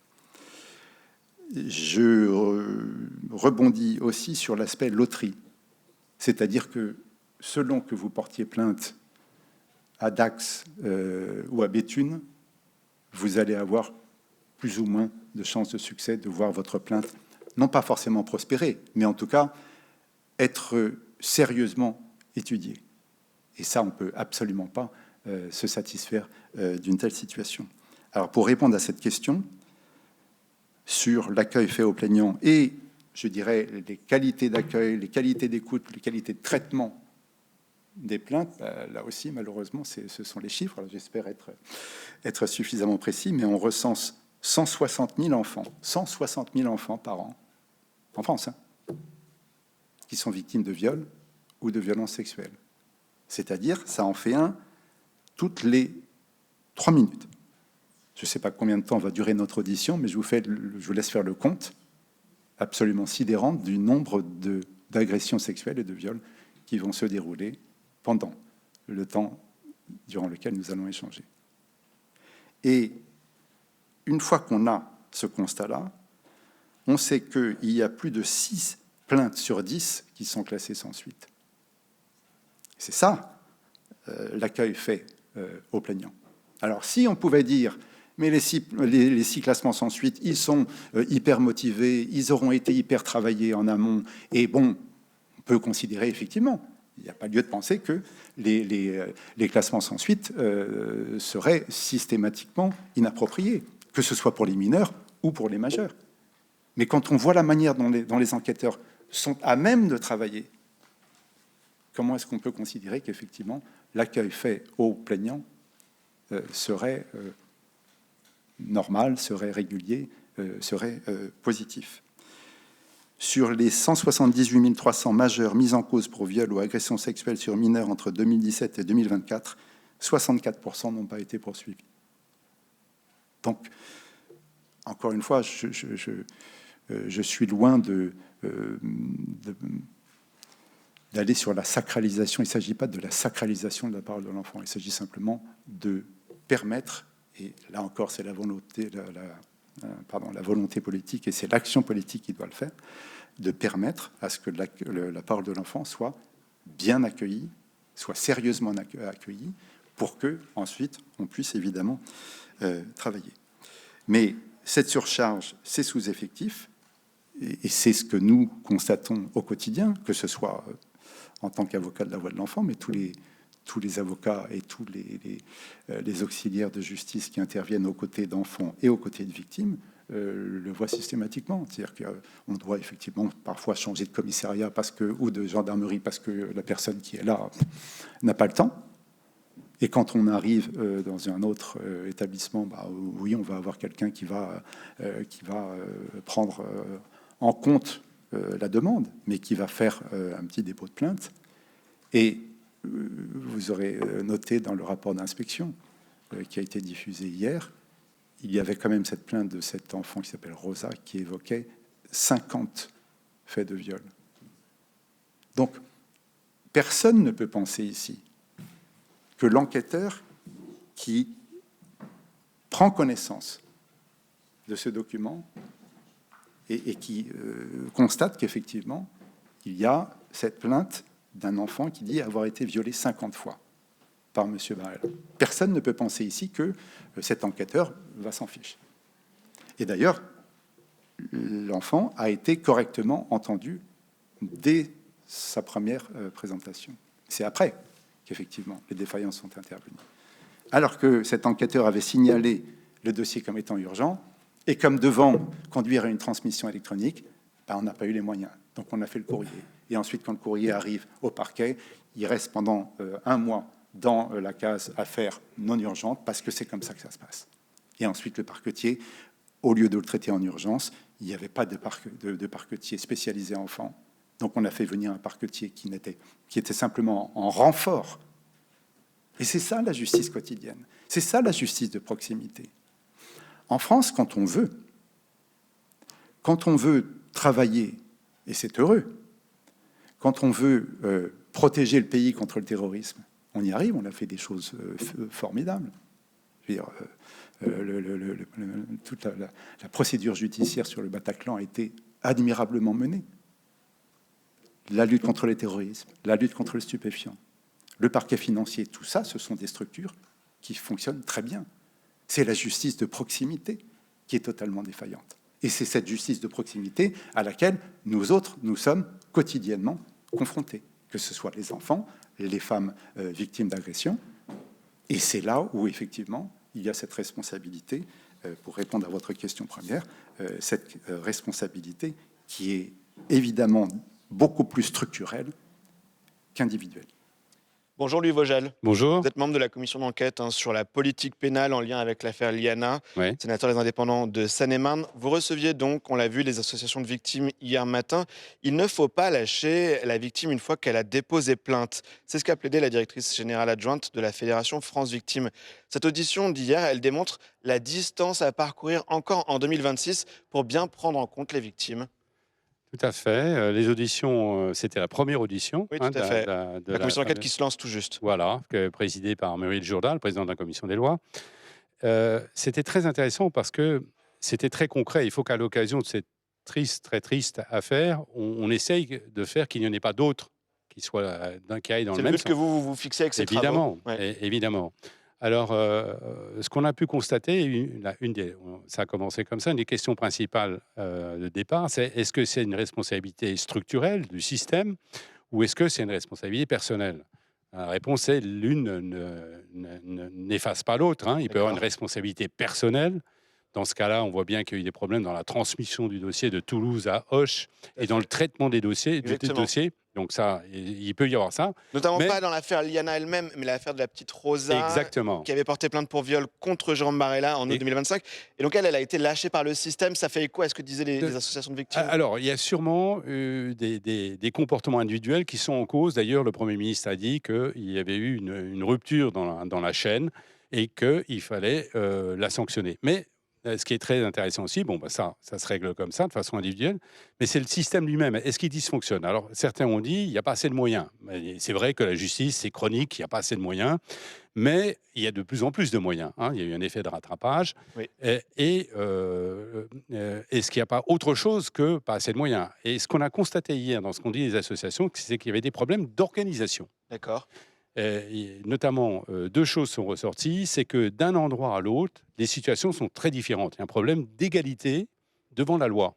Je rebondis aussi sur l'aspect loterie. C'est-à-dire que selon que vous portiez plainte à Dax ou à Béthune, vous allez avoir plus ou moins de chances de succès de voir votre plainte, non pas forcément prospérer, mais en tout cas être sérieusement étudiée. Et ça, on ne peut absolument pas se satisfaire d'une telle situation. Alors, pour répondre à cette question sur l'accueil fait aux plaignants et, je dirais, les qualités d'accueil, les qualités d'écoute, les qualités de traitement des plaintes, là aussi, malheureusement, ce sont les chiffres. Alors, j'espère être suffisamment précis, mais on recense 160 000 enfants par an, en France, qui sont victimes de viols ou de violences sexuelles. C'est-à-dire, ça en fait un toutes les 3 minutes. je ne sais pas combien de temps va durer notre audition, mais je vous laisse faire le compte absolument sidérant du nombre d'agressions sexuelles et de viols qui vont se dérouler pendant le temps durant lequel nous allons échanger. Et une fois qu'on a ce constat-là, on sait qu'il y a plus de 6 plaintes sur 10 qui sont classées sans suite. C'est ça, l'accueil fait aux plaignants. Alors, si on pouvait dire, mais les 6 classements sans suite, ils sont hyper motivés, ils auront été hyper travaillés en amont, et bon, on peut considérer effectivement, il n'y a pas lieu de penser que les classements sans suite seraient systématiquement inappropriés, que ce soit pour les mineurs ou pour les majeurs. Mais quand on voit la manière dont les enquêteurs sont à même de travailler, comment est-ce qu'on peut considérer qu'effectivement l'accueil fait aux plaignants serait normal, serait régulier, serait positif? Sur les 178 300 majeurs mis en cause pour viol ou agression sexuelle sur mineurs entre 2017 et 2024, 64% n'ont pas été poursuivis. Donc, encore une fois, je suis loin d'aller sur la sacralisation. Il ne s'agit pas de la sacralisation de la parole de l'enfant. Il s'agit simplement de permettre, et là encore, c'est la volonté politique, et c'est l'action politique qui doit le faire, de permettre à ce que la parole de l'enfant soit bien accueillie, soit sérieusement accueillie, pour que ensuite on puisse évidemment travailler. Mais cette surcharge, ces sous-effectifs, et c'est ce que nous constatons au quotidien, que ce soit en tant qu'avocat de la voix de l'enfant, mais tous les avocats et tous les auxiliaires de justice qui interviennent aux côtés d'enfants et aux côtés de victimes le voient systématiquement. C'est-à-dire qu'on doit effectivement parfois changer de commissariat ou de gendarmerie parce que la personne qui est là n'a pas le temps. Et quand on arrive dans un autre établissement, oui, on va avoir quelqu'un qui va prendre en compte la demande, mais qui va faire un petit dépôt de plainte. Et vous aurez noté dans le rapport d'inspection qui a été diffusé hier, il y avait quand même cette plainte de cet enfant qui s'appelle Rosa, qui évoquait 50 faits de viol. Donc, personne ne peut penser ici que l'enquêteur qui prend connaissance de ce document et qui constate qu'effectivement, il y a cette plainte d'un enfant qui dit avoir été violé 50 fois par M. Barrel. Personne ne peut penser ici que cet enquêteur va s'en ficher. Et d'ailleurs, l'enfant a été correctement entendu dès sa première présentation. C'est après qu'effectivement les défaillances sont intervenues. Alors que cet enquêteur avait signalé le dossier comme étant urgent, et comme devant conduire à une transmission électronique, on n'a pas eu les moyens. Donc on a fait le courrier. Et ensuite, quand le courrier arrive au parquet, il reste pendant un mois dans la case affaires non urgentes, parce que c'est comme ça que ça se passe. Et ensuite, le parquetier, au lieu de le traiter en urgence, il n'y avait pas de parquetier spécialisé enfant. Donc on a fait venir un parquetier qui était simplement en renfort. Et c'est ça la justice quotidienne. C'est ça la justice de proximité. En France, quand on veut travailler, et c'est heureux, quand on veut protéger le pays contre le terrorisme, on y arrive, on a fait des choses formidables. Je veux dire, toute la procédure judiciaire sur le Bataclan a été admirablement menée. La lutte contre le terrorisme, la lutte contre le stupéfiant, le parquet financier, tout ça, ce sont des structures qui fonctionnent très bien. C'est la justice de proximité qui est totalement défaillante. Et c'est cette justice de proximité à laquelle nous autres, nous sommes quotidiennement confrontés, que ce soit les enfants, les femmes victimes d'agression. Et c'est là où, effectivement, il y a cette responsabilité, pour répondre à votre question première, cette responsabilité qui est évidemment beaucoup plus structurelle qu'individuelle. Bonjour Louis Vogel. Bonjour. Vous êtes membre de la commission d'enquête sur la politique pénale en lien avec l'affaire Liana, Ouais. sénateur des Indépendants de Seine-et-Marne. Vous receviez donc, on l'a vu, les associations de victimes hier matin. Il ne faut pas lâcher la victime une fois qu'elle a déposé plainte. C'est ce qu'a plaidé la directrice générale adjointe de la Fédération France Victimes. Cette audition d'hier, elle démontre la distance à parcourir encore en 2026 pour bien prendre en compte les victimes. Tout à fait. Les auditions, c'était la première audition. Oui, tout à fait. De La commission d'enquête qui se lance tout juste. Voilà, présidée par Muriel Jourda, le président de la commission des lois. C'était très intéressant parce que c'était très concret. Il faut qu'à l'occasion de cette très triste affaire, on essaye de faire qu'il n'y en ait pas d'autres qui aillent dans C'est le même le but sens. que vous fixez avec ces Évidemment, travaux. Ouais. évidemment. Alors, ce qu'on a pu constater, ça a commencé comme ça, une des questions principales de départ, c'est est-ce que c'est une responsabilité structurelle du système ou est-ce que c'est une responsabilité personnelle? La réponse est l'une n'efface pas l'autre. Hein. Il peut y avoir une responsabilité personnelle. Dans ce cas-là, on voit bien qu'il y a eu des problèmes dans la transmission du dossier de Toulouse à Auch et dans le traitement des dossiers. Donc ça, il peut y avoir ça. Notamment pas dans l'affaire Liana elle-même, mais l'affaire de la petite Rosa, exactement, qui avait porté plainte pour viol contre Jérôme Barella en août 2025. Et donc elle a été lâchée par le système. Ça fait quoi? Est-ce que disaient les associations de victimes? Alors, il y a sûrement des comportements individuels qui sont en cause. D'ailleurs, le Premier ministre a dit qu'il y avait eu une rupture dans la chaîne et qu'il fallait la sanctionner. Mais ce qui est très intéressant aussi, ça se règle comme ça, de façon individuelle, mais c'est le système lui-même. Est-ce qu'il dysfonctionne? Alors, certains ont dit qu'il n'y a pas assez de moyens. C'est vrai que la justice, c'est chronique, il n'y a pas assez de moyens, mais il y a de plus en plus de moyens. Hein. Il y a eu un effet de rattrapage. Oui. Est-ce qu'il n'y a pas autre chose que pas assez de moyens? Et ce qu'on a constaté hier dans ce qu'ont dit les associations, c'est qu'il y avait des problèmes d'organisation. D'accord. Notamment, deux choses sont ressorties, c'est que d'un endroit à l'autre, les situations sont très différentes. Il y a un problème d'égalité devant la loi.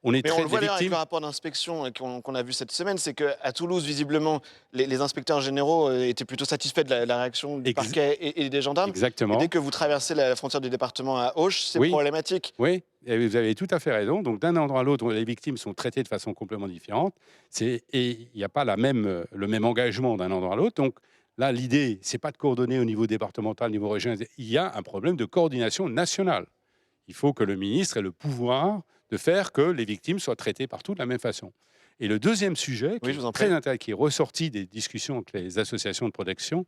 On le voit d'ailleurs avec le rapport d'inspection qu'on a vu cette semaine, c'est qu'à Toulouse, visiblement, les inspecteurs généraux étaient plutôt satisfaits de la réaction du parquet et des gendarmes. Exactement. Et dès que vous traversez la frontière du département à Auch, c'est problématique. Oui, et vous avez tout à fait raison. Donc d'un endroit à l'autre, les victimes sont traitées de façon complètement différente. Et il n'y a pas le même engagement d'un endroit à l'autre. Donc là, l'idée, c'est pas de coordonner au niveau départemental, au niveau régional. Il y a un problème de coordination nationale. Il faut que le ministre ait le pouvoir de faire que les victimes soient traitées partout de la même façon. Et le deuxième sujet, qui est très intéressant, qui est ressorti des discussions avec les associations de protection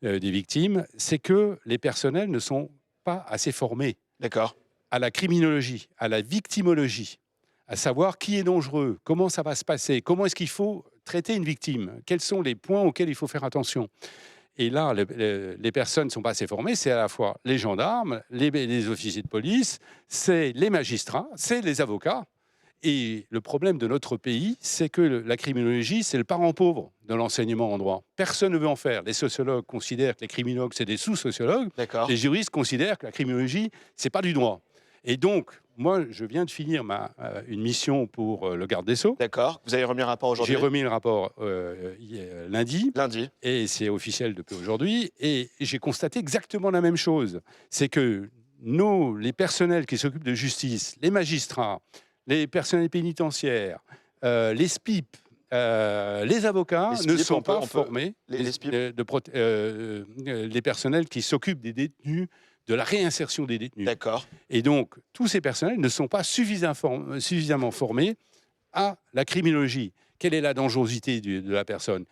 des victimes, c'est que les personnels ne sont pas assez formés à la criminologie, à la victimologie, à savoir qui est dangereux, comment ça va se passer, comment est-ce qu'il faut traiter une victime, quels sont les points auxquels il faut faire attention. Et là, les personnes ne sont pas assez formées, c'est à la fois les gendarmes, les officiers de police, c'est les magistrats, c'est les avocats. Et le problème de notre pays, c'est que la criminologie, c'est le parent pauvre de l'enseignement en droit. Personne ne veut en faire. Les sociologues considèrent que les criminologues, c'est des sous-sociologues. Les juristes considèrent que la criminologie, c'est pas du droit. Et donc, moi, je viens de finir une mission pour le garde des Sceaux. D'accord. Vous avez remis un rapport aujourd'hui? J'ai remis le rapport lundi. Et c'est officiel depuis aujourd'hui. Et j'ai constaté exactement la même chose. C'est que les personnels qui s'occupent de justice, les magistrats, les personnels pénitentiaires, les SPIP, les avocats ne sont pas formés. Les personnels qui s'occupent des détenus, de la réinsertion des détenus. D'accord. Et donc, tous ces personnels ne sont pas suffisamment formés à la criminologie. Quelle est la dangerosité de la personne?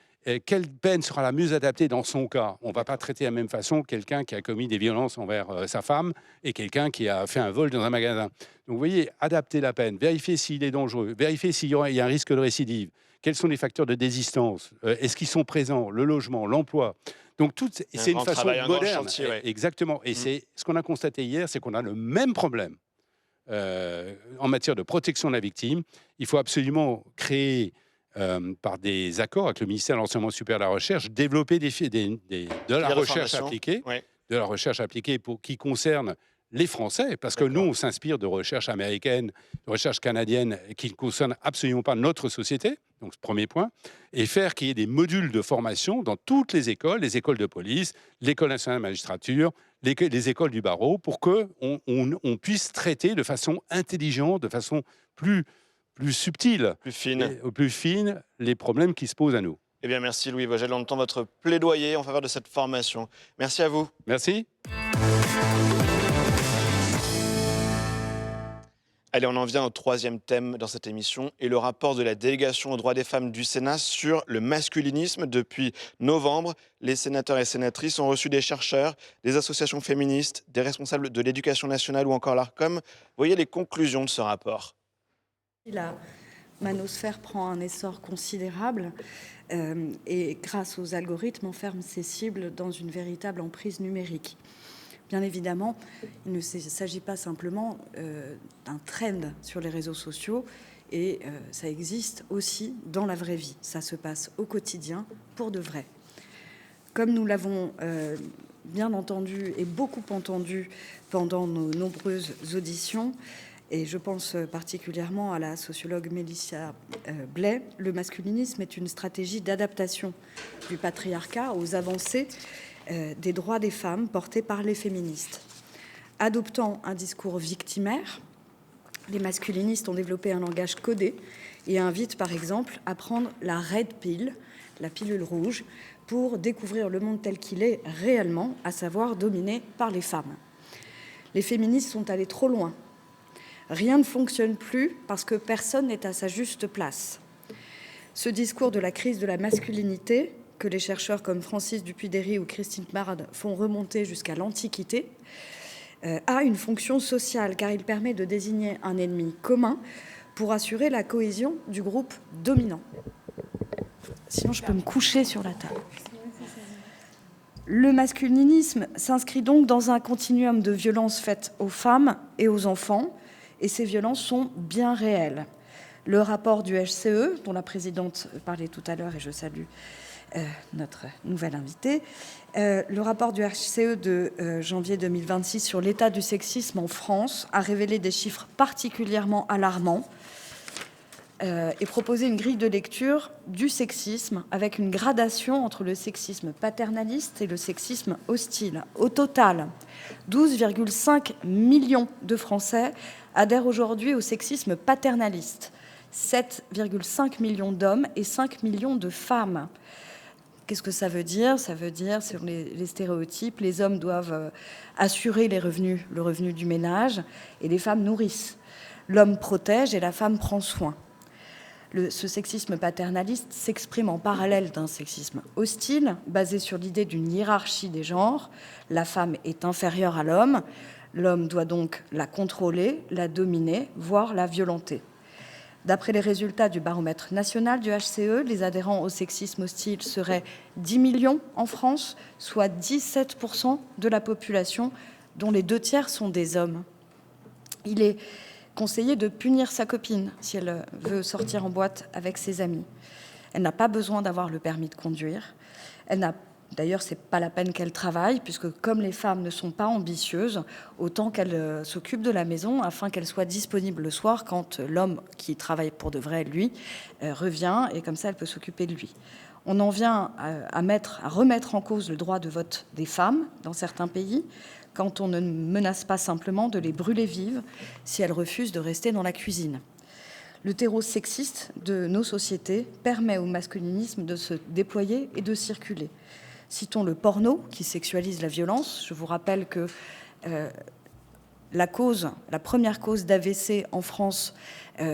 Quelle peine sera la mieux adaptée dans son cas? On ne va pas traiter de la même façon quelqu'un qui a commis des violences envers sa femme et quelqu'un qui a fait un vol dans un magasin. Donc, vous voyez, adapter la peine, vérifier s'il est dangereux, vérifier s'il y a un risque de récidive. Quels sont les facteurs de désistance? Est-ce qu'ils sont présents? Le logement, l'emploi. Donc, c'est une façon moderne. Exactement. Et c'est ce qu'on a constaté hier, c'est qu'on a le même problème en matière de protection de la victime. Il faut absolument créer, par des accords avec le ministère de l'Enseignement supérieur et de la Recherche, développer de la recherche appliquée qui concerne les Français, parce que nous, on s'inspire de recherches américaines, de recherches canadiennes qui ne concernent absolument pas notre société, donc ce premier point, et faire qu'il y ait des modules de formation dans toutes les écoles de police, l'École nationale de magistrature, les écoles du barreau, pour qu'on puisse traiter de façon intelligente, de façon plus subtile, plus fine, les problèmes qui se posent à nous. Eh bien, merci Louis Vogel. On entend votre plaidoyer en faveur de cette formation. Merci à vous. Merci. Allez, on en vient au troisième thème dans cette émission et le rapport de la délégation aux droits des femmes du Sénat sur le masculinisme. Depuis novembre, les sénateurs et sénatrices ont reçu des chercheurs, des associations féministes, des responsables de l'éducation nationale ou encore l'ARCOM. Voyez les conclusions de ce rapport. La manosphère prend un essor considérable et grâce aux algorithmes enferme ses cibles dans une véritable emprise numérique. Bien évidemment, il ne s'agit pas simplement d'un trend sur les réseaux sociaux et ça existe aussi dans la vraie vie. Ça se passe au quotidien pour de vrai. Comme nous l'avons bien entendu et beaucoup entendu pendant nos nombreuses auditions, et je pense particulièrement à la sociologue Mélissa Blais, le masculinisme est une stratégie d'adaptation du patriarcat aux avancées des droits des femmes portés par les féministes. Adoptant un discours victimaire, les masculinistes ont développé un langage codé et invitent par exemple à prendre la red pill, la pilule rouge, pour découvrir le monde tel qu'il est réellement, à savoir dominé par les femmes. Les féministes sont allées trop loin. Rien ne fonctionne plus parce que personne n'est à sa juste place. Ce discours de la crise de la masculinité, que les chercheurs comme Francis Dupuy-Derry ou Christine Bard font remonter jusqu'à l'Antiquité, a une fonction sociale car il permet de désigner un ennemi commun pour assurer la cohésion du groupe dominant. Sinon, je peux me coucher sur la table. Le masculinisme s'inscrit donc dans un continuum de violences faites aux femmes et aux enfants, et ces violences sont bien réelles. Le rapport du HCE, dont la présidente parlait tout à l'heure, et je salue notre nouvelle invitée, le rapport du HCE de janvier 2026 sur l'état du sexisme en France a révélé des chiffres particulièrement alarmants et proposé une grille de lecture du sexisme avec une gradation entre le sexisme paternaliste et le sexisme hostile. Au total, 12,5 millions de Français adhèrent aujourd'hui au sexisme paternaliste, 7,5 millions d'hommes et 5 millions de femmes. Qu'est-ce que ça veut dire ? Ça veut dire, selon les stéréotypes, les hommes doivent assurer le revenu du ménage et les femmes nourrissent. L'homme protège et la femme prend soin. Ce sexisme paternaliste s'exprime en parallèle d'un sexisme hostile, basé sur l'idée d'une hiérarchie des genres. La femme est inférieure à l'homme. L'homme doit donc la contrôler, la dominer, voire la violenter. D'après les résultats du baromètre national du HCE, les adhérents au sexisme hostile seraient 10 millions en France, soit 17% de la population, dont les 2/3 sont des hommes. Il est conseillé de punir sa copine si elle veut sortir en boîte avec ses amis. Elle n'a pas besoin d'avoir le permis de conduire. D'ailleurs, ce n'est pas la peine qu'elle travaille, puisque comme les femmes ne sont pas ambitieuses, autant qu'elles s'occupent de la maison afin qu'elles soient disponibles le soir quand l'homme qui travaille pour de vrai, lui, revient, et comme ça, elle peut s'occuper de lui. On en vient à remettre en cause le droit de vote des femmes dans certains pays, quand on ne menace pas simplement de les brûler vives si elles refusent de rester dans la cuisine. Le terreau sexiste de nos sociétés permet au masculinisme de se déployer et de circuler. Citons le porno, qui sexualise la violence. Je vous rappelle que la première cause d'AVC en France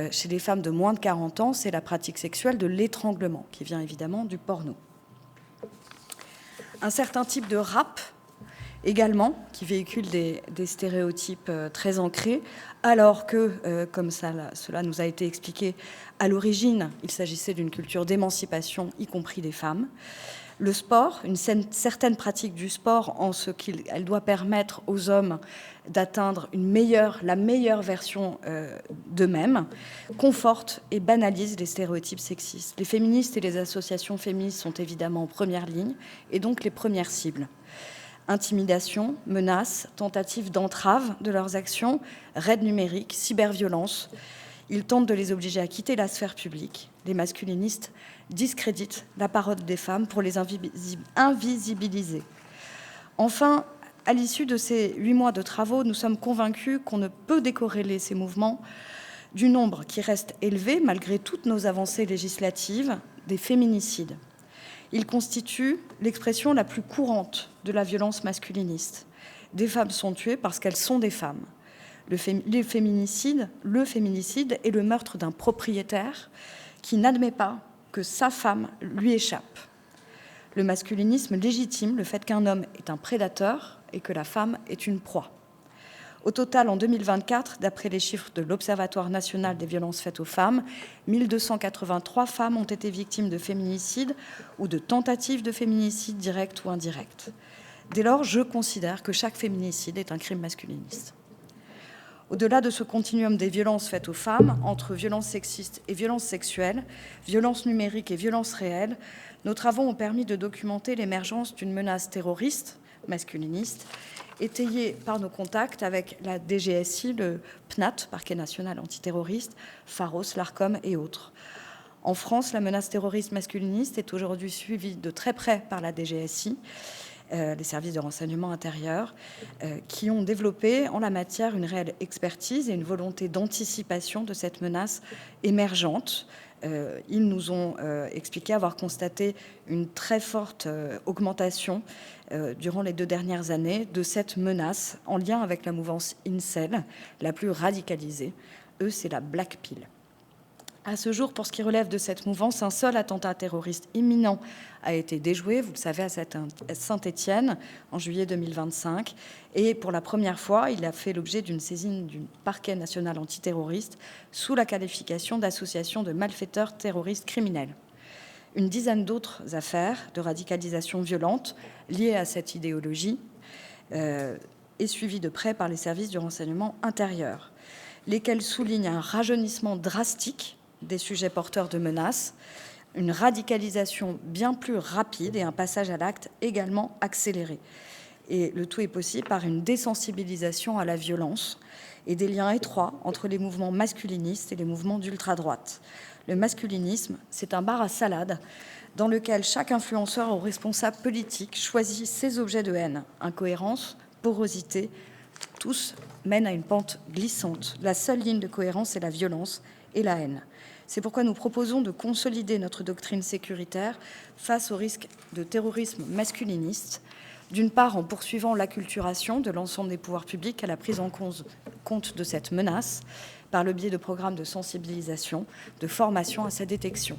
chez les femmes de moins de 40 ans, c'est la pratique sexuelle de l'étranglement, qui vient évidemment du porno. Un certain type de rap, également, qui véhicule des stéréotypes très ancrés, alors que, comme cela nous a été expliqué, à l'origine, il s'agissait d'une culture d'émancipation, y compris des femmes. Le sport, une certaine pratique du sport en ce qu'elle doit permettre aux hommes d'atteindre la meilleure version d'eux-mêmes, conforte et banalise les stéréotypes sexistes. Les féministes et les associations féministes sont évidemment en première ligne et donc les premières cibles. Intimidation, menaces, tentatives d'entrave de leurs actions, raids numériques, cyberviolence. Ils tentent de les obliger à quitter la sphère publique. Les masculinistes discréditent la parole des femmes pour les invisibiliser. Enfin, à l'issue de ces 8 mois de travaux, nous sommes convaincus qu'on ne peut décorréler ces mouvements du nombre qui reste élevé, malgré toutes nos avancées législatives, des féminicides. Il constitue l'expression la plus courante de la violence masculiniste. Des femmes sont tuées parce qu'elles sont des femmes. Le féminicide est le meurtre d'un propriétaire qui n'admet pas que sa femme lui échappe. Le masculinisme légitime le fait qu'un homme est un prédateur et que la femme est une proie. Au total, en 2024, d'après les chiffres de l'Observatoire national des violences faites aux femmes, 1283 femmes ont été victimes de féminicide ou de tentatives de féminicide direct ou indirect. Dès lors, je considère que chaque féminicide est un crime masculiniste. Au-delà de ce continuum des violences faites aux femmes, entre violences sexistes et violences sexuelles, violences numériques et violences réelles, nos travaux ont permis de documenter l'émergence d'une menace terroriste, masculiniste, étayée par nos contacts avec la DGSI, le PNAT, Parquet national antiterroriste, Pharos, l'ARCOM et autres. En France, la menace terroriste masculiniste est aujourd'hui suivie de très près par la DGSI, les services de renseignement intérieur, qui ont développé en la matière une réelle expertise et une volonté d'anticipation de cette menace émergente. Ils nous ont expliqué avoir constaté une très forte augmentation durant les 2 dernières années de cette menace en lien avec la mouvance Incel, la plus radicalisée. Eux, c'est la Black Pill. À ce jour, pour ce qui relève de cette mouvance, un seul attentat terroriste imminent a été déjoué, vous le savez, à Saint-Étienne, en juillet 2025. Et pour la première fois, il a fait l'objet d'une saisine du Parquet national antiterroriste sous la qualification d'association de malfaiteurs terroristes criminels. Une dizaine d'autres affaires de radicalisation violente liées à cette idéologie est suivie de près par les services du renseignement intérieur, lesquels soulignent un rajeunissement drastique des sujets porteurs de menaces, une radicalisation bien plus rapide et un passage à l'acte également accéléré. Et le tout est possible par une désensibilisation à la violence et des liens étroits entre les mouvements masculinistes et les mouvements d'ultra-droite. Le masculinisme, c'est un bar à salade dans lequel chaque influenceur ou responsable politique choisit ses objets de haine. Incohérence, porosité, tous mènent à une pente glissante. La seule ligne de cohérence est la violence et la haine. C'est pourquoi nous proposons de consolider notre doctrine sécuritaire face au risque de terrorisme masculiniste, d'une part en poursuivant l'acculturation de l'ensemble des pouvoirs publics à la prise en compte de cette menace par le biais de programmes de sensibilisation, de formation à sa détection,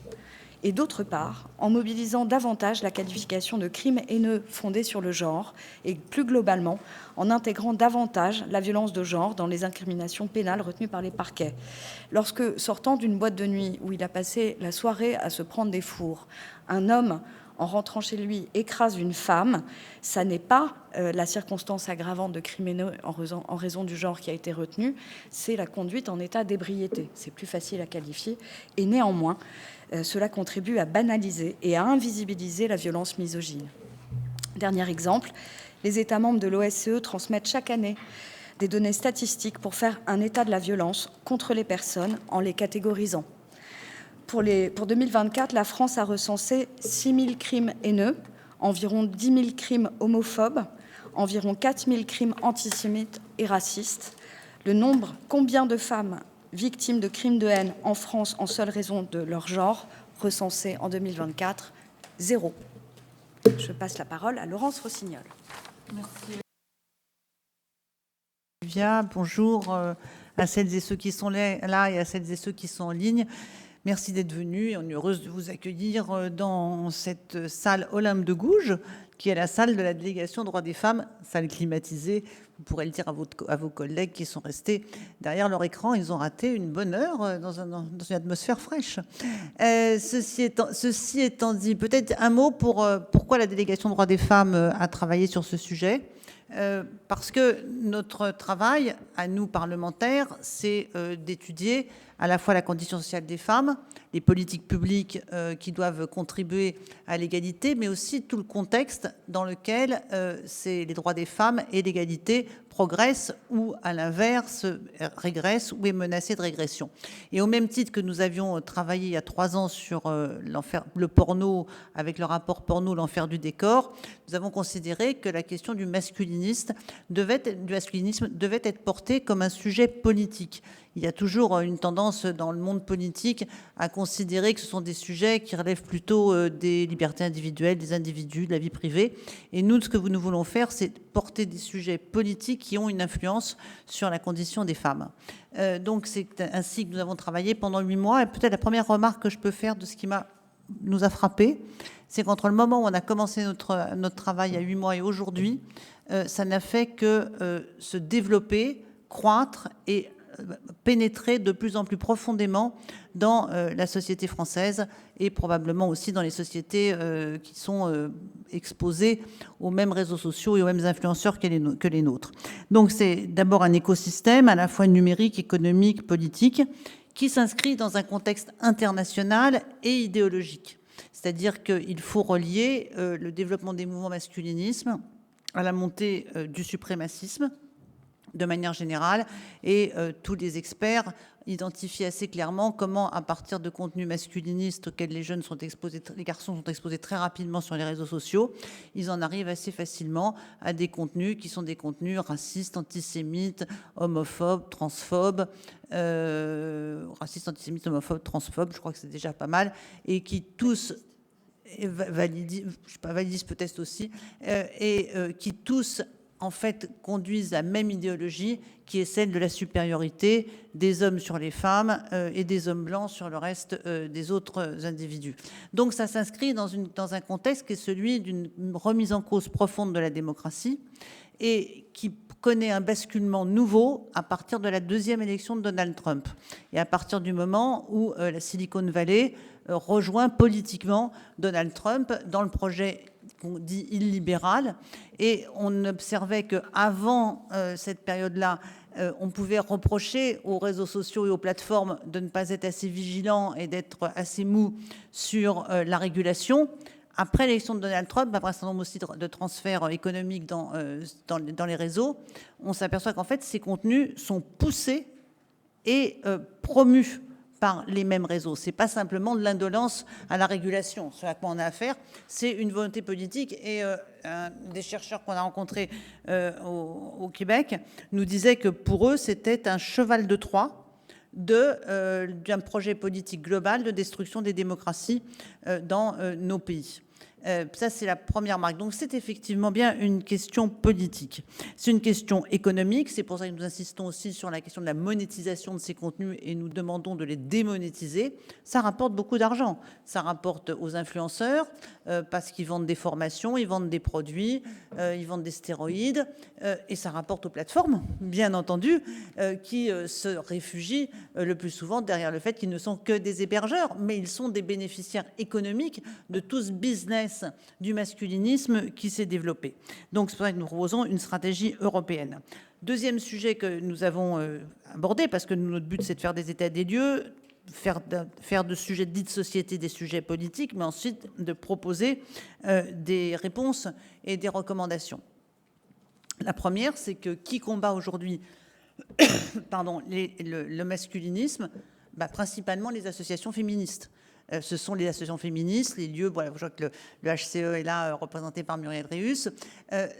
et d'autre part en mobilisant davantage la qualification de crimes haineux fondés sur le genre et plus globalement en intégrant davantage la violence de genre dans les incriminations pénales retenues par les parquets. Lorsque, sortant d'une boîte de nuit où il a passé la soirée à se prendre des fours, un homme, en rentrant chez lui, écrase une femme, ça n'est pas la circonstance aggravante de crime haineux en raison du genre qui a été retenu, c'est la conduite en état d'ébriété. C'est plus facile à qualifier et néanmoins, cela contribue à banaliser et à invisibiliser la violence misogyne. Dernier exemple, les États membres de l'OSCE transmettent chaque année des données statistiques pour faire un état de la violence contre les personnes en les catégorisant. Pour 2024, la France a recensé 6 000 crimes haineux, environ 10 000 crimes homophobes, environ 4 000 crimes antisémites et racistes. Le nombre, combien de femmes victimes de crimes de haine en France en seule raison de leur genre, recensé en 2024, 0. Je passe la parole à Laurence Rossignol. Merci. Olivia, bonjour à celles et ceux qui sont là et à celles et ceux qui sont en ligne. Merci d'être venus et on est heureuse de vous accueillir dans cette salle Olympe de Gouges, qui est la salle de la délégation droits des femmes, salle climatisée. Vous pourrez le dire à vos collègues qui sont restés derrière leur écran. Ils ont raté une bonne heure dans une atmosphère fraîche. Ceci étant dit, peut-être un mot pour pourquoi la délégation droits des femmes a travaillé sur ce sujet. Parce que notre travail, à nous parlementaires, c'est d'étudier à la fois la condition sociale des femmes, les politiques publiques qui doivent contribuer à l'égalité, mais aussi tout le contexte dans lequel les droits des femmes et l'égalité progresse ou, à l'inverse, régresse ou est menacé de régression. Et au même titre que nous avions travaillé il y a 3 ans sur le porno, avec le rapport porno, l'enfer du décor, nous avons considéré que la question du masculinisme devait être portée comme un sujet politique. Il y a toujours une tendance dans le monde politique à considérer que ce sont des sujets qui relèvent plutôt des libertés individuelles, des individus, de la vie privée. Et nous, ce que nous voulons faire, c'est porter des sujets politiques qui ont une influence sur la condition des femmes. Donc c'est ainsi que nous avons travaillé pendant 8 mois. Et peut-être la première remarque que je peux faire de ce qui nous a frappé, c'est qu'entre le moment où on a commencé notre travail il y a 8 mois et aujourd'hui, ça n'a fait que se développer, croître et pénétrer de plus en plus profondément dans la société française et probablement aussi dans les sociétés qui sont exposées aux mêmes réseaux sociaux et aux mêmes influenceurs que les nôtres. Donc c'est d'abord un écosystème à la fois numérique, économique, politique, qui s'inscrit dans un contexte international et idéologique. C'est-à-dire qu'il faut relier le développement des mouvements masculinismes à la montée du suprémacisme, de manière générale, et tous les experts identifient assez clairement comment, à partir de contenus masculinistes auxquels les jeunes sont exposés, les garçons sont exposés très rapidement sur les réseaux sociaux, ils en arrivent assez facilement à des contenus qui sont des contenus racistes, antisémites, homophobes, transphobes, racistes, antisémites, homophobes, transphobes, je crois que c'est déjà pas mal, et qui tous validisent peut-être aussi, qui tous en fait conduisent la même idéologie qui est celle de la supériorité des hommes sur les femmes et des hommes blancs sur le reste des autres individus. Donc ça s'inscrit dans un contexte qui est celui d'une remise en cause profonde de la démocratie et qui connaît un basculement nouveau à partir de la 2e élection de Donald Trump et à partir du moment où la Silicon Valley rejoint politiquement Donald Trump dans le projet qu'on dit illibéral. Et on observait qu'avant cette période-là, on pouvait reprocher aux réseaux sociaux et aux plateformes de ne pas être assez vigilants et d'être assez mous sur la régulation. Après l'élection de Donald Trump, après un certain nombre aussi de transferts économiques dans les réseaux, on s'aperçoit qu'en fait, ces contenus sont poussés et promus par les mêmes réseaux. Ce n'est pas simplement de l'indolence à la régulation. Ce à quoi on a affaire, c'est une volonté politique. Et des chercheurs qu'on a rencontrés au Québec nous disaient que pour eux, c'était un cheval de Troie d'un projet politique global de destruction des démocraties dans nos pays. Ça, c'est la première marque. Donc, c'est effectivement bien une question politique. C'est une question économique. C'est pour ça que nous insistons aussi sur la question de la monétisation de ces contenus et nous demandons de les démonétiser. Ça rapporte beaucoup d'argent. Ça rapporte aux influenceurs parce qu'ils vendent des formations, ils vendent des produits, ils vendent des stéroïdes. Et ça rapporte aux plateformes, bien entendu, qui se réfugient le plus souvent derrière le fait qu'ils ne sont que des hébergeurs. Mais ils sont des bénéficiaires économiques de tout ce business du masculinisme qui s'est développé. Donc c'est pour ça que nous proposons une stratégie européenne. Deuxième sujet que nous avons abordé, parce que notre but c'est de faire des états des lieux, faire de sujets dits de société des sujets politiques, mais ensuite de proposer des réponses et des recommandations. La première, c'est que qui combat aujourd'hui le masculinisme, principalement les associations féministes. Ce sont les associations féministes, les lieux, voilà, je vois que le HCE est là, représenté par Muriel Réus.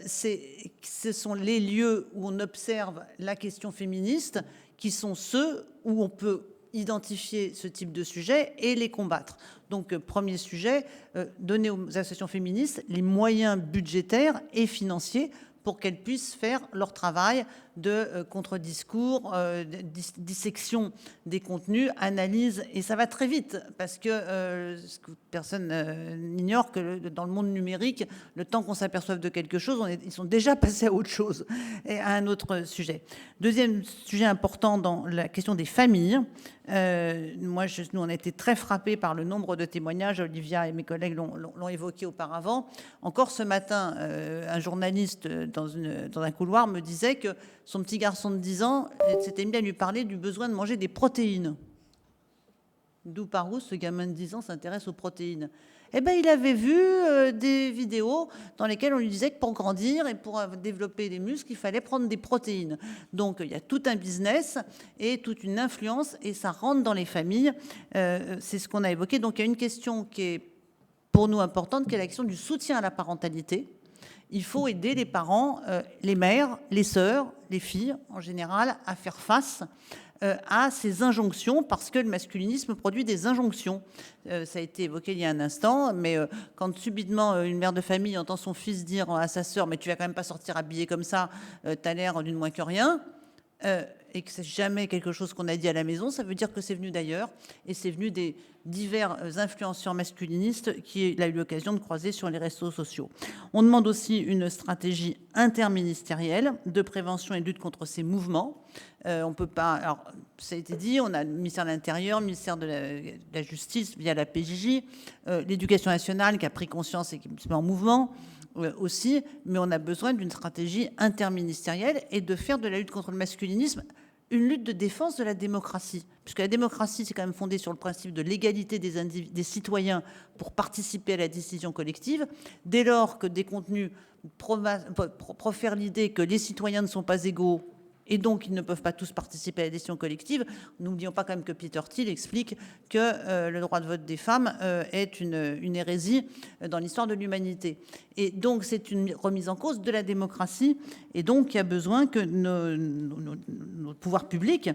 Ce sont les lieux où on observe la question féministe, qui sont ceux où on peut identifier ce type de sujet et les combattre. Donc, premier sujet, donner aux associations féministes les moyens budgétaires et financiers pour qu'elles puissent faire leur travail de contre-discours, dissection des contenus, analyse. Et ça va très vite, parce que personne n'ignore que dans le monde numérique, le temps qu'on s'aperçoive de quelque chose, ils sont déjà passés à autre chose, et à un autre sujet. Deuxième sujet important dans la question des familles. Nous, on a été très frappés par le nombre de témoignages. Olivia et mes collègues l'ont évoqué auparavant. Encore ce matin, un journaliste dans un couloir me disait que son petit garçon de 10 ans s'était mis à lui parler du besoin de manger des protéines. D'où par où ce gamin de 10 ans s'intéresse aux protéines. eh ben, il avait vu des vidéos dans lesquelles on lui disait que pour grandir et pour développer des muscles, il fallait prendre des protéines. Donc il y a tout un business et toute une influence et ça rentre dans les familles. C'est ce qu'on a évoqué. Donc il y a une question qui est pour nous importante, qui est la question du soutien à la parentalité. Il faut aider les parents, les mères, les sœurs, les filles en général, à faire face à ces injonctions, parce que le masculinisme produit des injonctions. Ça a été évoqué il y a un instant, mais quand subitement une mère de famille entend son fils dire à sa sœur « mais tu vas quand même pas sortir habillée comme ça, t'as l'air d'une moins que rien », et que c'est jamais quelque chose qu'on a dit à la maison, ça veut dire que c'est venu d'ailleurs, et c'est venu des divers influenceurs masculinistes qu'il a eu l'occasion de croiser sur les réseaux sociaux. On demande aussi une stratégie interministérielle de prévention et de lutte contre ces mouvements. On peut pas, alors ça a été dit, on a le ministère de l'Intérieur, le ministère de la Justice via la PJJ, l'Éducation nationale qui a pris conscience et qui se met en mouvement aussi, mais on a besoin d'une stratégie interministérielle et de faire de la lutte contre le masculinisme une lutte de défense de la démocratie. Puisque la démocratie, c'est quand même fondé sur le principe de l'égalité des citoyens pour participer à la décision collective. Dès lors que des contenus profèrent l'idée que les citoyens ne sont pas égaux et donc ils ne peuvent pas tous participer à la décision collective, n'oublions pas quand même que Peter Thiel explique que le droit de vote des femmes est une hérésie dans l'histoire de l'humanité. Et donc c'est une remise en cause de la démocratie, et donc il y a besoin que nos pouvoirs publics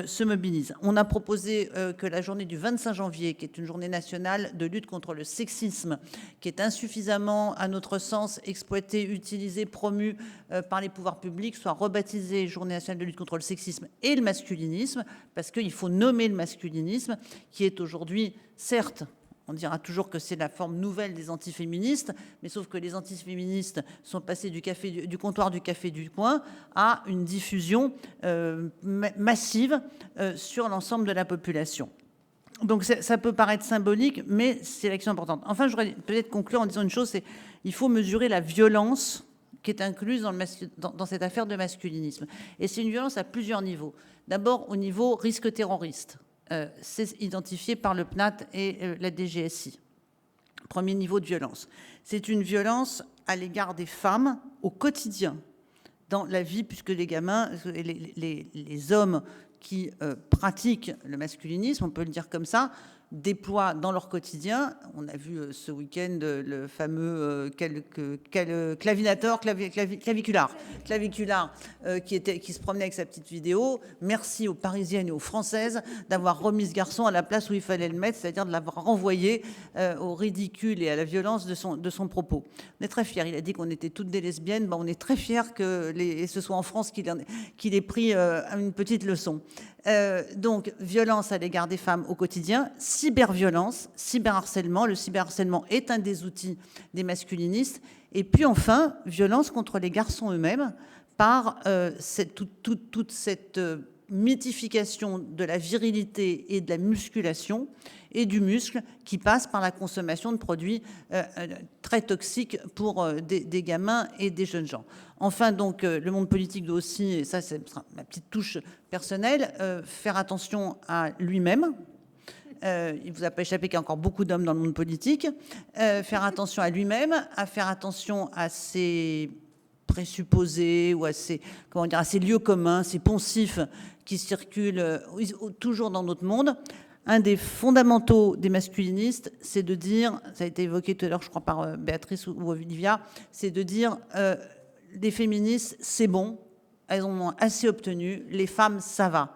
se mobilisent. On a proposé que la journée du 25 janvier, qui est une journée nationale de lutte contre le sexisme, qui est insuffisamment, à notre sens, exploitée, utilisée, promue par les pouvoirs publics, soit rebaptisée journée nationale de lutte contre le sexisme et le masculinisme, parce qu'il faut nommer le masculinisme, qui est aujourd'hui, certes, on dira toujours que c'est la forme nouvelle des antiféministes, mais sauf que les antiféministes sont passés du comptoir du café du coin à une diffusion massive sur l'ensemble de la population. Donc ça peut paraître symbolique, mais c'est l'action importante. Enfin, je voudrais peut-être conclure en disant une chose, c'est qu'il faut mesurer la violence qui est incluse dans cette affaire de masculinisme. Et c'est une violence à plusieurs niveaux. D'abord, au niveau risque terroriste. C'est identifié par le PNAT et la DGSI. Premier niveau de violence. C'est une violence à l'égard des femmes au quotidien, dans la vie, puisque les gamins, les hommes qui pratiquent le masculinisme, on peut le dire comme ça, déploient dans leur quotidien. On a vu ce week-end le fameux claviculaire qui se promenait avec sa petite vidéo. Merci aux Parisiennes et aux Françaises d'avoir remis ce garçon à la place où il fallait le mettre, c'est-à-dire de l'avoir renvoyé au ridicule et à la violence de son propos. On est très fiers. Il a dit qu'on était toutes des lesbiennes. Ben, on est très fiers que ce soit en France qu'il ait pris une petite leçon. Donc, violence à l'égard des femmes au quotidien, cyberviolence, cyberharcèlement. Le cyberharcèlement est un des outils des masculinistes. Et puis enfin, violence contre les garçons eux-mêmes par toute cette mythification de la virilité et de la musculation et du muscle qui passe par la consommation de produits très toxiques pour des gamins et des jeunes gens. Enfin, donc, le monde politique doit aussi, et ça c'est ma petite touche personnelle, faire attention à lui-même. Il ne vous a pas échappé qu'il y a encore beaucoup d'hommes dans le monde politique. Faire attention à lui-même, à faire attention à ses présupposés ou à ses lieux communs, ces poncifs qui circulent toujours dans notre monde. Un des fondamentaux des masculinistes, c'est de dire, ça a été évoqué tout à l'heure, je crois, par Béatrice ou Olivia, c'est de dire les féministes, c'est bon, elles en ont assez obtenu, les femmes, ça va.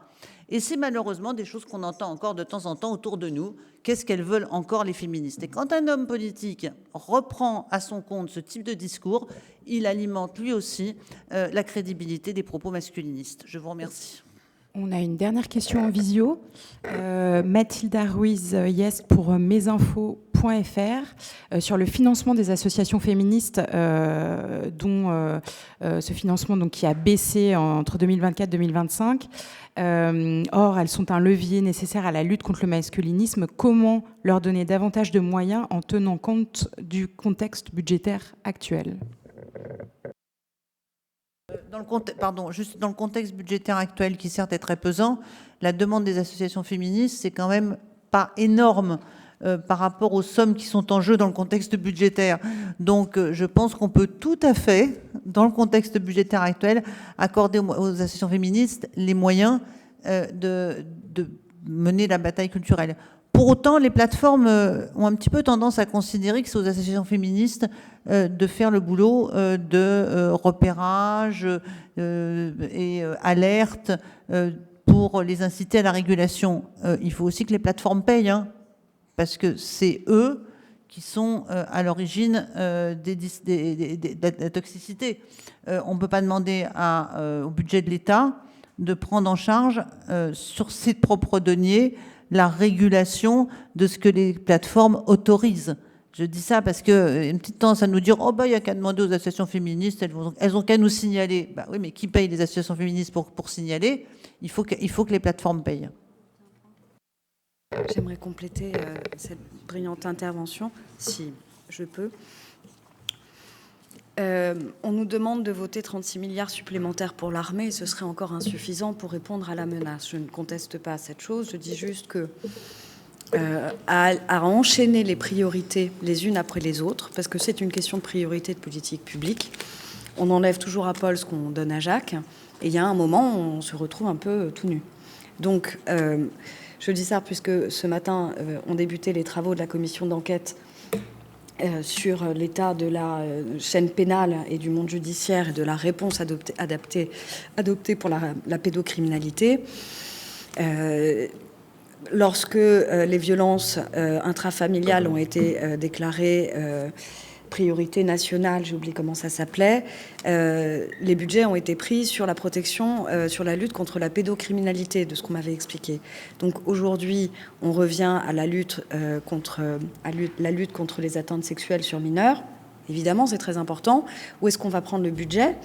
Et c'est malheureusement des choses qu'on entend encore de temps en temps autour de nous. Qu'est-ce qu'elles veulent encore, les féministes? Et quand un homme politique reprend à son compte ce type de discours, il alimente lui aussi la crédibilité des propos masculinistes. Je vous remercie. On a une dernière question en visio. Mathilda Ruiz Yes pour mesinfos.fr sur le financement des associations féministes, dont ce financement donc, qui a baissé entre 2024 et 2025. Or, elles sont un levier nécessaire à la lutte contre le masculinisme. Comment leur donner davantage de moyens en tenant compte du contexte budgétaire actuel ? Dans le contexte budgétaire actuel, qui certes est très pesant, la demande des associations féministes, c'est quand même pas énorme par rapport aux sommes qui sont en jeu dans le contexte budgétaire. Donc, je pense qu'on peut tout à fait, dans le contexte budgétaire actuel, accorder aux associations féministes les moyens de mener la bataille culturelle. Pour autant, les plateformes ont un petit peu tendance à considérer que c'est aux associations féministes de faire le boulot de repérage et alerte pour les inciter à la régulation. Il faut aussi que les plateformes payent, hein, parce que c'est eux qui sont à l'origine de la toxicité. On ne peut pas demander au budget de l'État de prendre en charge sur ses propres deniers la régulation de ce que les plateformes autorisent. Je dis ça parce qu'il y a une petite tendance à nous dire « Oh, il n'y a qu'à demander aux associations féministes, elles ont qu'à nous signaler. » Bah oui, mais qui paye les associations féministes pour signaler? Il faut que les plateformes payent. J'aimerais compléter cette brillante intervention, si je peux. On nous demande de voter 36 milliards supplémentaires pour l'armée, et ce serait encore insuffisant pour répondre à la menace. Je ne conteste pas cette chose, je dis juste que à enchaîner les priorités les unes après les autres, parce que c'est une question de priorité de politique publique, on enlève toujours à Paul ce qu'on donne à Jacques, et il y a un moment où on se retrouve un peu tout nu. Donc, je dis ça puisque ce matin ont débuté les travaux de la commission d'enquête sur l'état de la chaîne pénale et du monde judiciaire et de la réponse adoptée pour la pédocriminalité. Lorsque les violences intrafamiliales ont été déclarées priorité nationale, j'ai oublié comment ça s'appelait, les budgets ont été pris sur la protection, sur la lutte contre la pédocriminalité, de ce qu'on m'avait expliqué. Donc aujourd'hui, on revient à la lutte contre les atteintes sexuelles sur mineurs. Évidemment, c'est très important. Où est-ce qu'on va prendre le budget?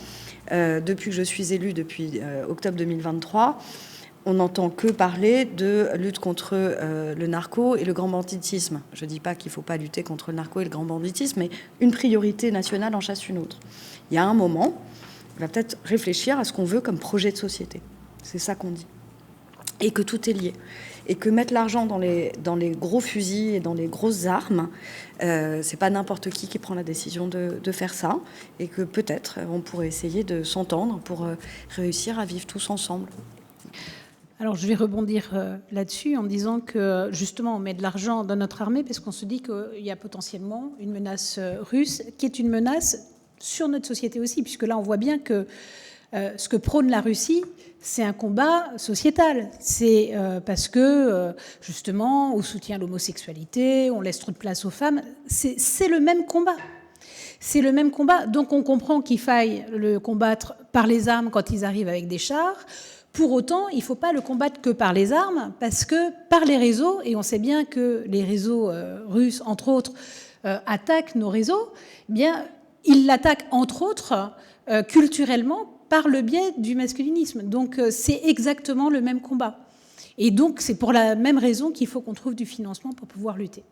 Depuis que je suis élue, depuis octobre 2023, on n'entend que parler de lutte contre le narco et le grand banditisme. Je ne dis pas qu'il ne faut pas lutter contre le narco et le grand banditisme, mais une priorité nationale en chasse une autre. Il y a un moment, on va peut-être réfléchir à ce qu'on veut comme projet de société. C'est ça qu'on dit. Et que tout est lié. Et que mettre l'argent dans les gros fusils et dans les grosses armes, c'est pas n'importe qui prend la décision de faire ça. Et que peut-être on pourrait essayer de s'entendre pour réussir à vivre tous ensemble. Alors, je vais rebondir là-dessus en disant que, justement, on met de l'argent dans notre armée parce qu'on se dit qu'il y a potentiellement une menace russe qui est une menace sur notre société aussi, puisque là, on voit bien que ce que prône la Russie, c'est un combat sociétal. C'est parce que, justement, on soutient l'homosexualité, on laisse trop de place aux femmes. C'est le même combat. C'est le même combat. Donc, on comprend qu'il faille le combattre par les armes quand ils arrivent avec des chars. Pour autant, il ne faut pas le combattre que par les armes, parce que par les réseaux, et on sait bien que les réseaux russes, entre autres, attaquent nos réseaux, eh bien, ils l'attaquent, entre autres, culturellement, par le biais du masculinisme. Donc, c'est exactement le même combat. Et donc, c'est pour la même raison qu'il faut qu'on trouve du financement pour pouvoir lutter.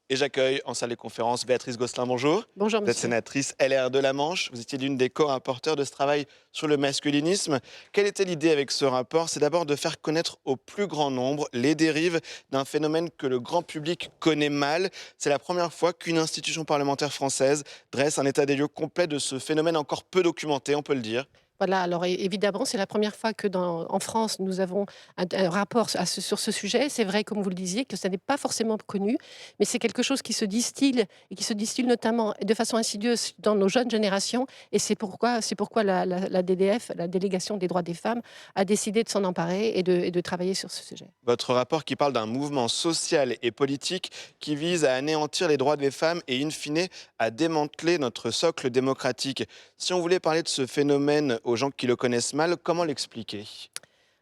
Et j'accueille en salle de conférence Béatrice Gosselin, bonjour. Bonjour, monsieur. Vous êtes sénatrice LR de la Manche. Vous étiez l'une des co-rapporteurs de ce travail sur le masculinisme. Quelle était l'idée avec ce rapport? C'est d'abord de faire connaître au plus grand nombre les dérives d'un phénomène que le grand public connaît mal. C'est la première fois qu'une institution parlementaire française dresse un état des lieux complet de ce phénomène encore peu documenté, on peut le dire. Voilà, alors évidemment, c'est la première fois que en France, nous avons un rapport sur ce sujet. C'est vrai, comme vous le disiez, que ça n'est pas forcément connu, mais c'est quelque chose qui se distille, et qui se distille notamment de façon insidieuse dans nos jeunes générations. Et c'est pourquoi la DDF, la Délégation des droits des femmes, a décidé de s'en emparer et de travailler sur ce sujet. Votre rapport qui parle d'un mouvement social et politique qui vise à anéantir les droits des femmes et, in fine, à démanteler notre socle démocratique. Si on voulait parler de ce phénomène aux gens qui le connaissent mal, comment l'expliquer?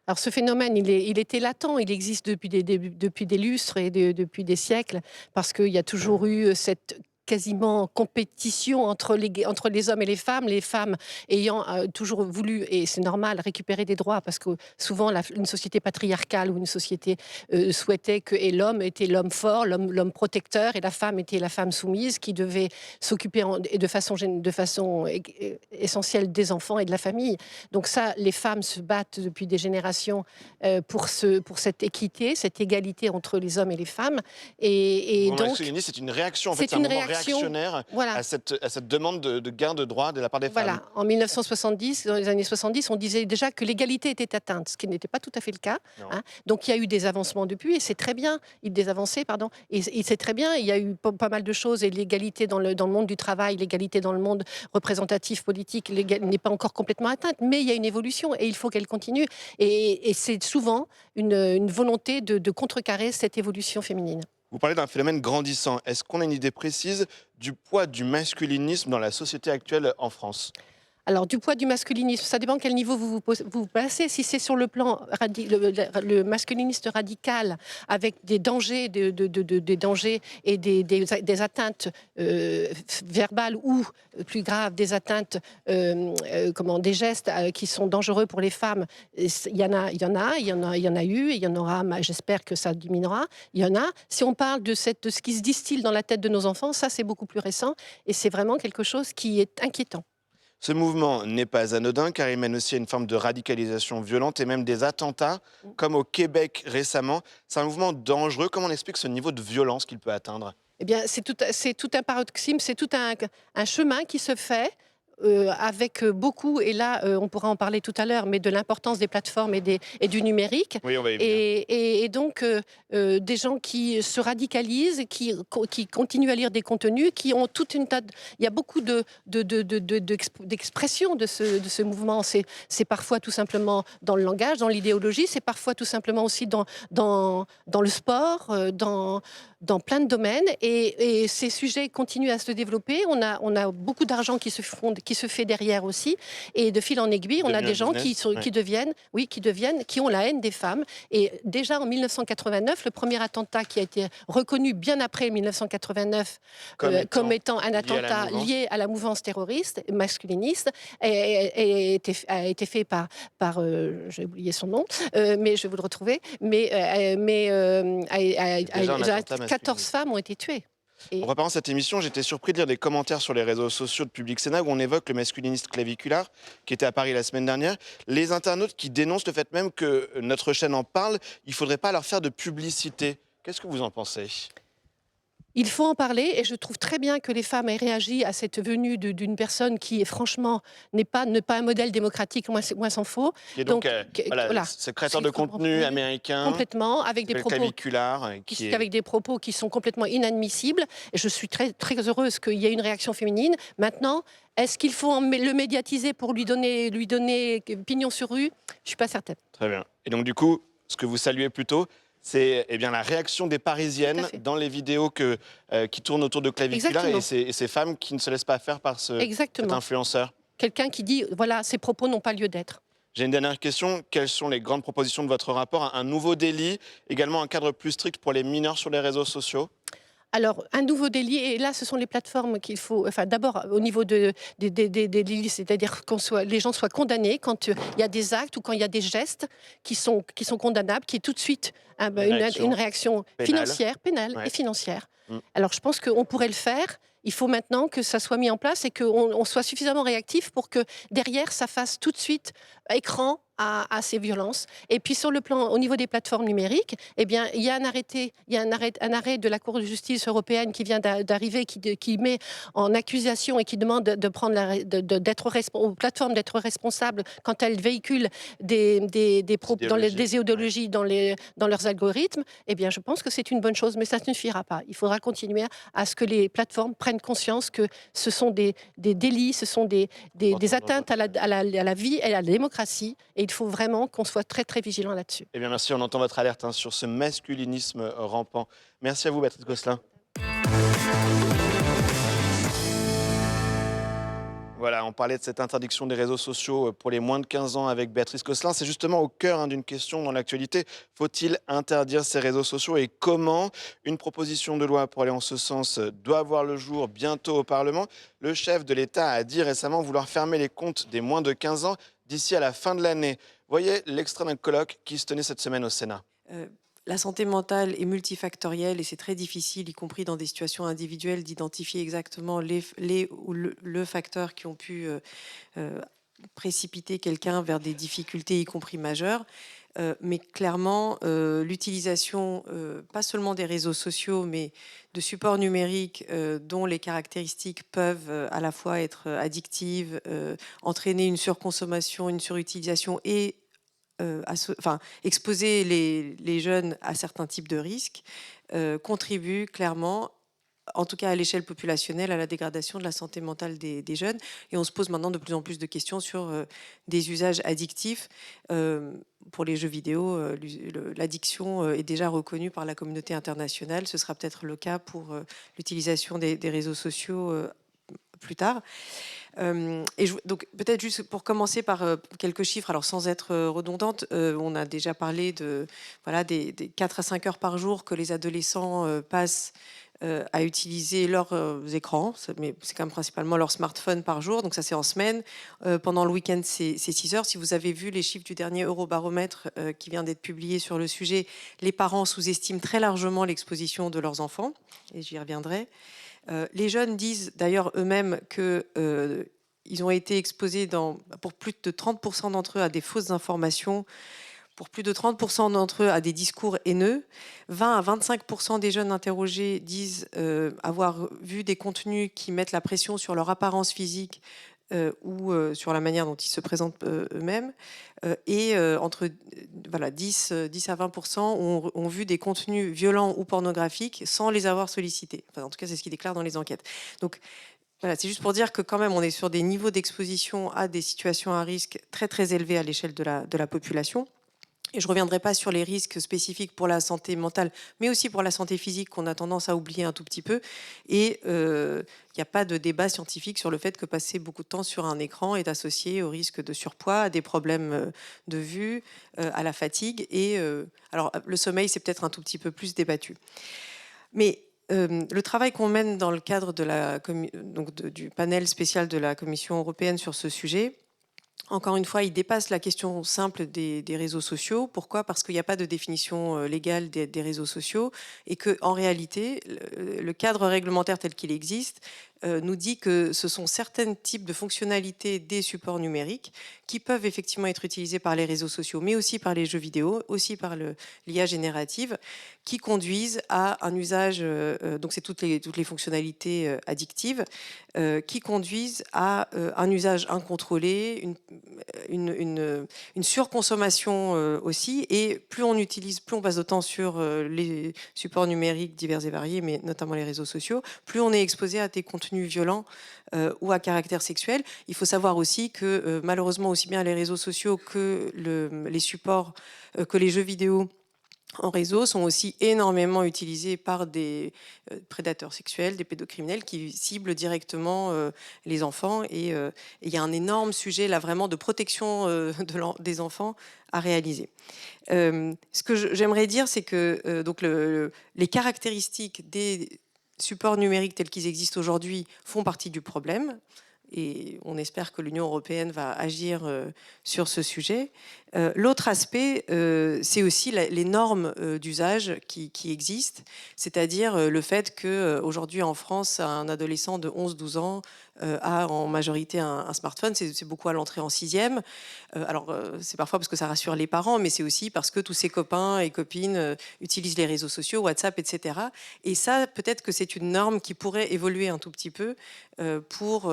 Alors ce phénomène, il était latent, il existe depuis des lustres et depuis des siècles, parce qu'il y a toujours eu cette quasiment compétition entre les hommes et les femmes ayant toujours voulu, et c'est normal, récupérer des droits, parce que souvent une société patriarcale ou une société souhaitait que l'homme était l'homme fort, l'homme protecteur, et la femme était la femme soumise qui devait s'occuper de façon essentielle des enfants et de la famille. Donc ça, les femmes se battent depuis des générations pour cette équité, cette égalité entre les hommes et les femmes. Et donc, c'est une réaction, en fait, c'est un mouvement réactionnaire à cette demande de gain de droits de la part des femmes. Voilà, en 1970, dans les années 70, on disait déjà que l'égalité était atteinte, ce qui n'était pas tout à fait le cas. Hein. Donc il y a eu des avancements depuis, et c'est très bien, des avancées, pardon, et c'est très bien, il y a eu pas mal de choses, et l'égalité dans le monde du travail, l'égalité dans le monde représentatif, politique, n'est pas encore complètement atteinte, mais il y a une évolution, et il faut qu'elle continue. Et c'est souvent une volonté de contrecarrer cette évolution féminine. Vous parlez d'un phénomène grandissant. Est-ce qu'on a une idée précise du poids du masculinisme dans la société actuelle en France ? Alors, du poids du masculinisme, ça dépend quel niveau vous placez. Si c'est sur le plan le masculiniste radical, avec des dangers, des dangers et des atteintes verbales, ou plus grave, des atteintes, des gestes qui sont dangereux pour les femmes, il y en a eu, et il y en aura. J'espère que ça diminuera. Il y en a. Si on parle de ce qui se distille dans la tête de nos enfants, ça c'est beaucoup plus récent, et c'est vraiment quelque chose qui est inquiétant. Ce mouvement n'est pas anodin, car il mène aussi à une forme de radicalisation violente et même des attentats, comme au Québec récemment. C'est un mouvement dangereux. Comment on explique ce niveau de violence qu'il peut atteindre ? Eh bien, c'est tout un paroxysme, c'est tout un chemin qui se fait avec beaucoup, et là on pourra en parler tout à l'heure, mais de l'importance des plateformes et du numérique. Oui, on va y venir. Et donc des gens qui se radicalisent, qui continuent à lire des contenus, qui ont toute une tas il y a beaucoup d'expressions de ce mouvement. C'est parfois tout simplement dans le langage, dans l'idéologie, c'est parfois tout simplement aussi dans le sport, dans plein de domaines, et ces sujets continuent à se développer. On a beaucoup d'argent qui se fait derrière aussi, et de fil en aiguille, on a des gens qui ont la haine des femmes. Et déjà en 1989, le premier attentat qui a été reconnu bien après 1989 comme étant un attentat lié à la mouvance terroriste masculiniste a été fait par j'ai oublié son nom, mais je vais vous le retrouver, 14 femmes ont été tuées. En préparant cette émission, j'étais surpris de lire des commentaires sur les réseaux sociaux de Public Sénat où on évoque le masculiniste claviculaire qui était à Paris la semaine dernière. Les internautes qui dénoncent le fait même que notre chaîne en parle, il ne faudrait pas leur faire de publicité. Qu'est-ce que vous en pensez ? Il faut en parler, et je trouve très bien que les femmes aient réagi à cette venue d'une personne qui, franchement, n'est pas un modèle démocratique, moins s'en faut. Et donc, ce créateur de contenu américain, complètement, avec des propos qui sont complètement inadmissibles. Et je suis très, très heureuse qu'il y ait une réaction féminine. Maintenant, est-ce qu'il faut le médiatiser pour lui donner pignon sur rue ? Je ne suis pas certaine. Très bien. Et donc, du coup, ce que vous saluez plutôt, c'est la réaction des Parisiennes dans les vidéos qui tournent autour de Claviculaire, et ces femmes qui ne se laissent pas faire par cet influenceur. Quelqu'un qui dit, voilà, ces propos n'ont pas lieu d'être. J'ai une dernière question. Quelles sont les grandes propositions de votre rapport ? Un nouveau délit, également un cadre plus strict pour les mineurs sur les réseaux sociaux ? Alors, un nouveau délit, et là, ce sont les plateformes qu'il faut... Enfin, d'abord, au niveau des délits, c'est-à-dire que les gens soient condamnés quand il y a des actes ou quand il y a des gestes qui sont condamnables, qui est tout de suite une réaction financière, pénale et financière. Alors, je pense qu'on pourrait le faire. Il faut maintenant que ça soit mis en place et qu'on soit suffisamment réactif pour que derrière, ça fasse tout de suite écran à ces violences. Et puis au niveau des plateformes numériques, il y a un arrêt de la Cour de justice européenne qui vient d'arriver, qui met en accusation et qui demande aux plateformes d'être responsables quand elles véhiculent des propos, des idéologies dans leurs algorithmes. Je pense que c'est une bonne chose, mais ça ne suffira pas. Il faudra continuer à ce que les plateformes prennent conscience que ce sont des délits, ce sont des atteintes à la vie et à la démocratie. Et il faut vraiment qu'on soit très, très vigilant là-dessus. Merci, on entend votre alerte sur ce masculinisme rampant. Merci à vous, Béatrice Gosselin. Voilà, on parlait de cette interdiction des réseaux sociaux pour les moins de 15 ans avec Béatrice Cosselin. C'est justement au cœur d'une question dans l'actualité. Faut-il interdire ces réseaux sociaux et comment? Une proposition de loi pour aller en ce sens doit voir le jour bientôt au Parlement. Le chef de l'État a dit récemment vouloir fermer les comptes des moins de 15 ans d'ici à la fin de l'année. Voyez l'extrait d'un colloque qui se tenait cette semaine au Sénat. La santé mentale est multifactorielle et c'est très difficile, y compris dans des situations individuelles, d'identifier exactement le facteur qui ont pu précipiter quelqu'un vers des difficultés, y compris majeures. Mais clairement, l'utilisation, pas seulement des réseaux sociaux, mais de supports numériques dont les caractéristiques peuvent à la fois être addictives, entraîner une surconsommation, une surutilisation et exposer les jeunes à certains types de risques, contribue clairement, en tout cas à l'échelle populationnelle, à la dégradation de la santé mentale des jeunes. Et on se pose maintenant de plus en plus de questions sur des usages addictifs. Pour les jeux vidéo, l'addiction est déjà reconnue par la communauté internationale. Ce sera peut-être le cas pour l'utilisation des réseaux sociaux plus tard. Donc peut-être juste pour commencer par quelques chiffres, alors sans être redondante, on a déjà parlé des 4 à 5 heures par jour que les adolescents passent à utiliser leurs écrans, mais c'est quand même principalement leur smartphone par jour, donc ça c'est en semaine. Pendant le week-end, c'est 6 heures. Si vous avez vu les chiffres du dernier Eurobaromètre qui vient d'être publié sur le sujet, les parents sous-estiment très largement l'exposition de leurs enfants, et j'y reviendrai. Les jeunes disent d'ailleurs eux-mêmes qu'ils ont été exposés pour plus de 30% d'entre eux à des fausses informations, pour plus de 30% d'entre eux à des discours haineux. 20 à 25% des jeunes interrogés disent avoir vu des contenus qui mettent la pression sur leur apparence physique ou sur la manière dont ils se présentent eux-mêmes. Et entre 10 à 20% ont vu des contenus violents ou pornographiques sans les avoir sollicités. Enfin, en tout cas, c'est ce qu'ils déclarent dans les enquêtes. Donc, voilà, c'est juste pour dire que quand même, on est sur des niveaux d'exposition à des situations à risque très, très élevés à l'échelle de la population. Et je ne reviendrai pas sur les risques spécifiques pour la santé mentale, mais aussi pour la santé physique qu'on a tendance à oublier un tout petit peu. Et il n'y a pas de débat scientifique sur le fait que passer beaucoup de temps sur un écran est associé au risque de surpoids, à des problèmes de vue, à la fatigue. Et alors, le sommeil, c'est peut-être un tout petit peu plus débattu. Mais le travail qu'on mène dans le cadre du panel spécial de la Commission européenne sur ce sujet, encore une fois, il dépasse la question simple des réseaux sociaux. Pourquoi? Parce qu'il n'y a pas de définition légale des réseaux sociaux et qu'en réalité, le cadre réglementaire tel qu'il existe nous dit que ce sont certains types de fonctionnalités des supports numériques qui peuvent effectivement être utilisés par les réseaux sociaux, mais aussi par les jeux vidéo, aussi par l'IA générative, qui conduisent à un usage, donc c'est toutes les fonctionnalités addictives, qui conduisent à un usage incontrôlé, une surconsommation aussi, et plus on passe de temps sur les supports numériques divers et variés, mais notamment les réseaux sociaux, plus on est exposé à des contenus violents ou à caractère sexuel. Il faut savoir aussi que malheureusement aussi bien les réseaux sociaux que les supports, que les jeux vidéo en réseau sont aussi énormément utilisés par des prédateurs sexuels, des pédocriminels qui ciblent directement les enfants. Et il y a un énorme sujet là vraiment de protection des enfants à réaliser. Ce que j'aimerais dire, c'est que donc les caractéristiques des supports numériques tels qu'ils existent aujourd'hui font partie du problème. Et on espère que l'Union européenne va agir sur ce sujet. L'autre aspect, c'est aussi les normes d'usage qui existent, c'est-à-dire le fait qu'aujourd'hui en France, un adolescent de 11-12 ans a en majorité un smartphone, c'est beaucoup à l'entrée en 6e. Alors c'est parfois parce que ça rassure les parents, mais c'est aussi parce que tous ses copains et copines utilisent les réseaux sociaux, WhatsApp, etc. Et ça, peut-être que c'est une norme qui pourrait évoluer un tout petit peu pour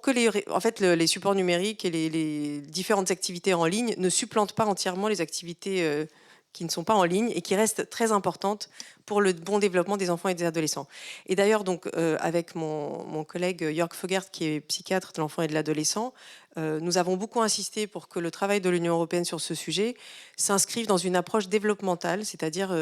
que les supports numériques et les différentes activités en ligne ne supplantent pas entièrement les activités qui ne sont pas en ligne et qui restent très importantes pour le bon développement des enfants et des adolescents. Et d'ailleurs, donc, avec mon collègue Jörg Fogart, qui est psychiatre de l'enfant et de l'adolescent, nous avons beaucoup insisté pour que le travail de l'Union européenne sur ce sujet s'inscrive dans une approche développementale, c'est-à-dire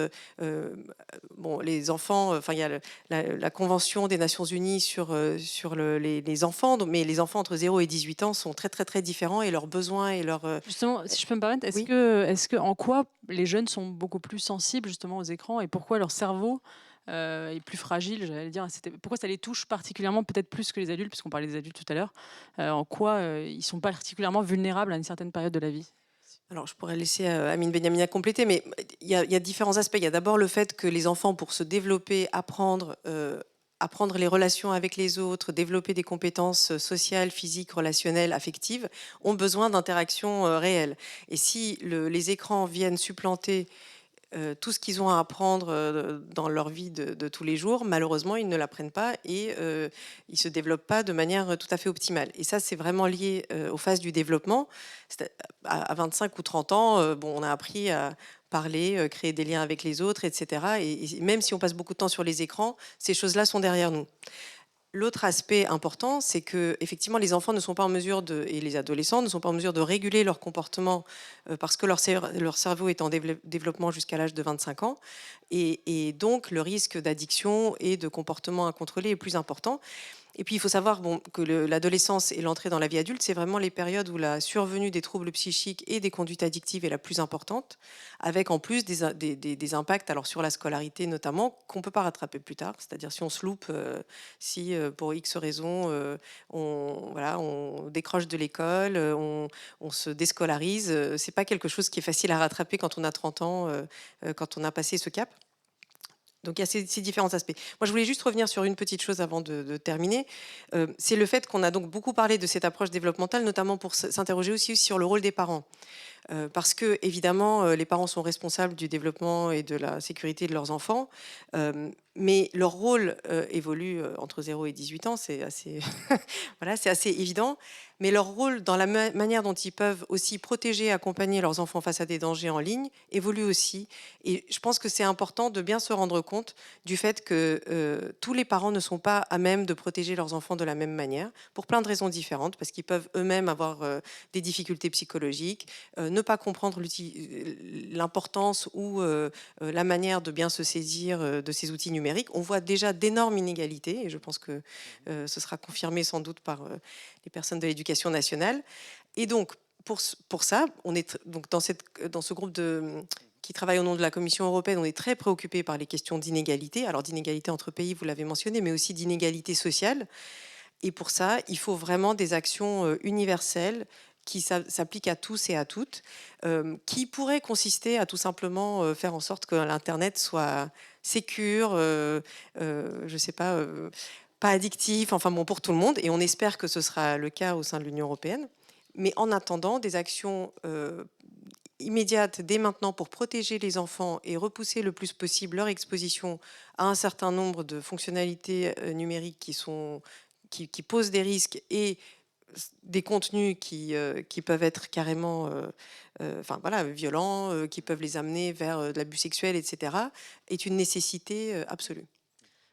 bon, les enfants, enfin il y a la Convention des Nations Unies sur les enfants, mais les enfants entre 0 et 18 ans sont très très très différents et leurs besoins et leurs... Justement, si je peux me permettre, est-ce oui. que en quoi les jeunes sont beaucoup plus sensibles justement aux écrans et pourquoi leur cerveau est plus fragile, j'allais dire, pourquoi ça les touche particulièrement, peut-être plus que les adultes, puisqu'on parlait des adultes tout à l'heure, en quoi ils ne sont pas particulièrement vulnérables à une certaine période de la vie? Alors, je pourrais laisser Amine Benhamina compléter, mais il y a différents aspects. Il y a d'abord le fait que les enfants, pour se développer, apprendre les relations avec les autres, développer des compétences sociales, physiques, relationnelles, affectives, ont besoin d'interactions réelles. Et si les écrans viennent supplanter tout ce qu'ils ont à apprendre dans leur vie de tous les jours, malheureusement, ils ne l'apprennent pas et ils ne se développent pas de manière tout à fait optimale. Et ça, c'est vraiment lié aux phases du développement. À 25 ou 30 ans, bon, on a appris à parler, créer des liens avec les autres, etc. Et même si on passe beaucoup de temps sur les écrans, ces choses-là sont derrière nous. L'autre aspect important, c'est que effectivement, les enfants ne sont pas en mesure et les adolescents ne sont pas en mesure de réguler leur comportement parce que leur cerveau est en développement jusqu'à l'âge de 25 ans. Et donc, le risque d'addiction et de comportement incontrôlé est plus important. Et puis, il faut savoir que l'adolescence et l'entrée dans la vie adulte, c'est vraiment les périodes où la survenue des troubles psychiques et des conduites addictives est la plus importante, avec en plus des impacts alors sur la scolarité notamment, qu'on ne peut pas rattraper plus tard. C'est-à-dire si on se loupe, si pour X raisons, on décroche de l'école, on se déscolarise, c'est pas quelque chose qui est facile à rattraper quand on a 30 ans, quand on a passé ce cap. Donc il y a ces différents aspects. Moi, je voulais juste revenir sur une petite chose avant de terminer. C'est le fait qu'on a donc beaucoup parlé de cette approche développementale, notamment pour s'interroger aussi sur le rôle des parents. Parce que, évidemment, les parents sont responsables du développement et de la sécurité de leurs enfants, mais leur rôle évolue entre 0 et 18 ans, c'est assez, voilà, c'est assez évident. Mais leur rôle dans la manière dont ils peuvent aussi protéger et accompagner leurs enfants face à des dangers en ligne évolue aussi. Et je pense que c'est important de bien se rendre compte du fait que tous les parents ne sont pas à même de protéger leurs enfants de la même manière, pour plein de raisons différentes, parce qu'ils peuvent eux-mêmes avoir des difficultés psychologiques, ne pas comprendre l'importance ou la manière de bien se saisir de ces outils numériques. On voit déjà d'énormes inégalités, et je pense que ce sera confirmé sans doute par les personnes de l'éducation nationale. Et donc, pour ça, on est donc dans ce groupe qui travaille au nom de la Commission européenne, on est très préoccupé par les questions d'inégalité. Alors d'inégalité entre pays, vous l'avez mentionné, mais aussi d'inégalité sociale. Et pour ça, il faut vraiment des actions universelles qui s'appliquent à tous et à toutes, qui pourraient consister à tout simplement faire en sorte que l'Internet soit sécure, je sais pas addictif, enfin bon, pour tout le monde. Et on espère que ce sera le cas au sein de l'Union européenne. Mais en attendant, des actions immédiates dès maintenant pour protéger les enfants et repousser le plus possible leur exposition à un certain nombre de fonctionnalités numériques qui posent des risques et des contenus qui peuvent être carrément violents, qui peuvent les amener vers de l'abus sexuel, etc., est une nécessité absolue.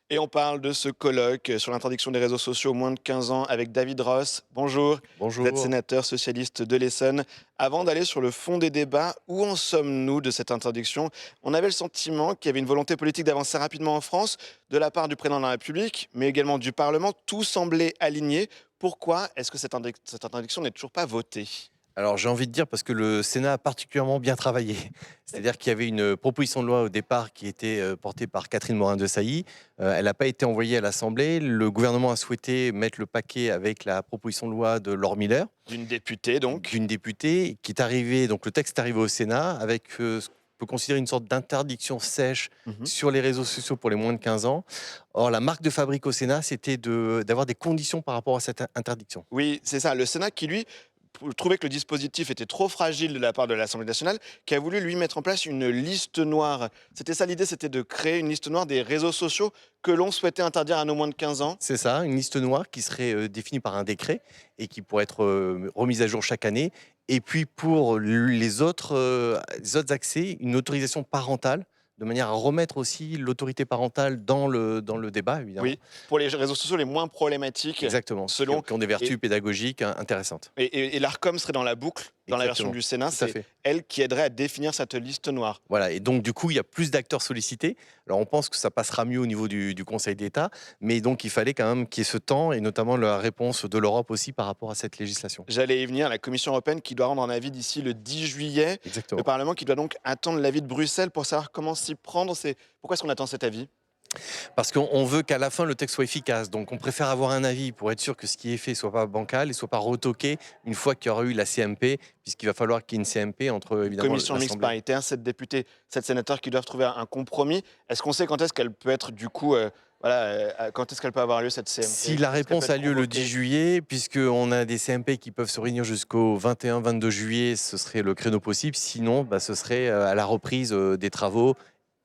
Et on parle de ce colloque sur l'interdiction des réseaux sociaux aux moins de 15 ans avec David Ross. Bonjour. Bonjour. Vous êtes sénateur socialiste de l'Essonne. Avant d'aller sur le fond des débats, où en sommes-nous de cette interdiction? On avait le sentiment qu'il y avait une volonté politique d'avancer rapidement en France, de la part du président de la République, mais également du Parlement. Tout semblait aligné. Pourquoi est-ce que cette interdiction n'est toujours pas votée? Alors j'ai envie de dire parce que le Sénat a particulièrement bien travaillé. C'est-à-dire qu'il y avait une proposition de loi au départ qui était portée par Catherine Morin-Desailly. Elle n'a pas été envoyée à l'Assemblée. Le gouvernement a souhaité mettre le paquet avec la proposition de loi de Laure Miller. D'une députée donc. D'une députée qui est arrivée, donc le texte est arrivé au Sénat avec ce qu'on peut considérer une sorte d'interdiction sèche sur les réseaux sociaux pour les moins de 15 ans. Or, la marque de fabrique au Sénat, c'était d'avoir des conditions par rapport à cette interdiction. Oui, c'est ça. Le Sénat qui, lui, trouvait que le dispositif était trop fragile de la part de l'Assemblée nationale, qui a voulu lui mettre en place une liste noire. C'était ça l'idée, c'était de créer une liste noire des réseaux sociaux que l'on souhaitait interdire à nos moins de 15 ans. C'est ça, une liste noire qui serait définie par un décret et qui pourrait être remise à jour chaque année. Et puis pour les autres accès, une autorisation parentale de manière à remettre aussi l'autorité parentale dans le débat, évidemment. Oui, pour les réseaux sociaux les moins problématiques. Exactement, selon... qui ont des vertus pédagogiques intéressantes. Et l'ARCOM serait dans la boucle, dans la version du Sénat, c'est elle qui aiderait à définir cette liste noire. Voilà, et donc du coup, il y a plus d'acteurs sollicités. Alors on pense que ça passera mieux au niveau du Conseil d'État, mais donc il fallait quand même qu'il y ait ce temps, et notamment la réponse de l'Europe aussi par rapport à cette législation. J'allais y venir, la Commission européenne qui doit rendre un avis d'ici le 10 juillet. Exactement. Le Parlement qui doit donc attendre l'avis de Bruxelles pour savoir comment s'y prendre. Pourquoi est-ce qu'on attend cet avis ? Parce qu'on veut qu'à la fin, le texte soit efficace. Donc on préfère avoir un avis pour être sûr que ce qui est fait ne soit pas bancal et ne soit pas retoqué une fois qu'il y aura eu la CMP, puisqu'il va falloir qu'il y ait une CMP entre, évidemment, Commission mixte paritaire, 7 députés, 7 sénateurs qui doivent trouver un compromis. Est-ce qu'on sait quand est-ce qu'elle peut être, du coup, quand est-ce qu'elle peut avoir lieu, cette CMP ? Si la réponse a lieu le 10 juillet, puisqu'on a des CMP qui peuvent se réunir jusqu'au 21-22 juillet, ce serait le créneau possible. Sinon, ce serait à la reprise des travaux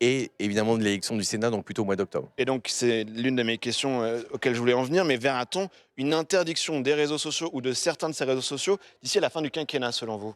et évidemment de l'élection du Sénat, donc plutôt au mois d'octobre. Et donc c'est l'une de mes questions auxquelles je voulais en venir, mais verra-t-on une interdiction des réseaux sociaux ou de certains de ces réseaux sociaux d'ici à la fin du quinquennat, selon vous ?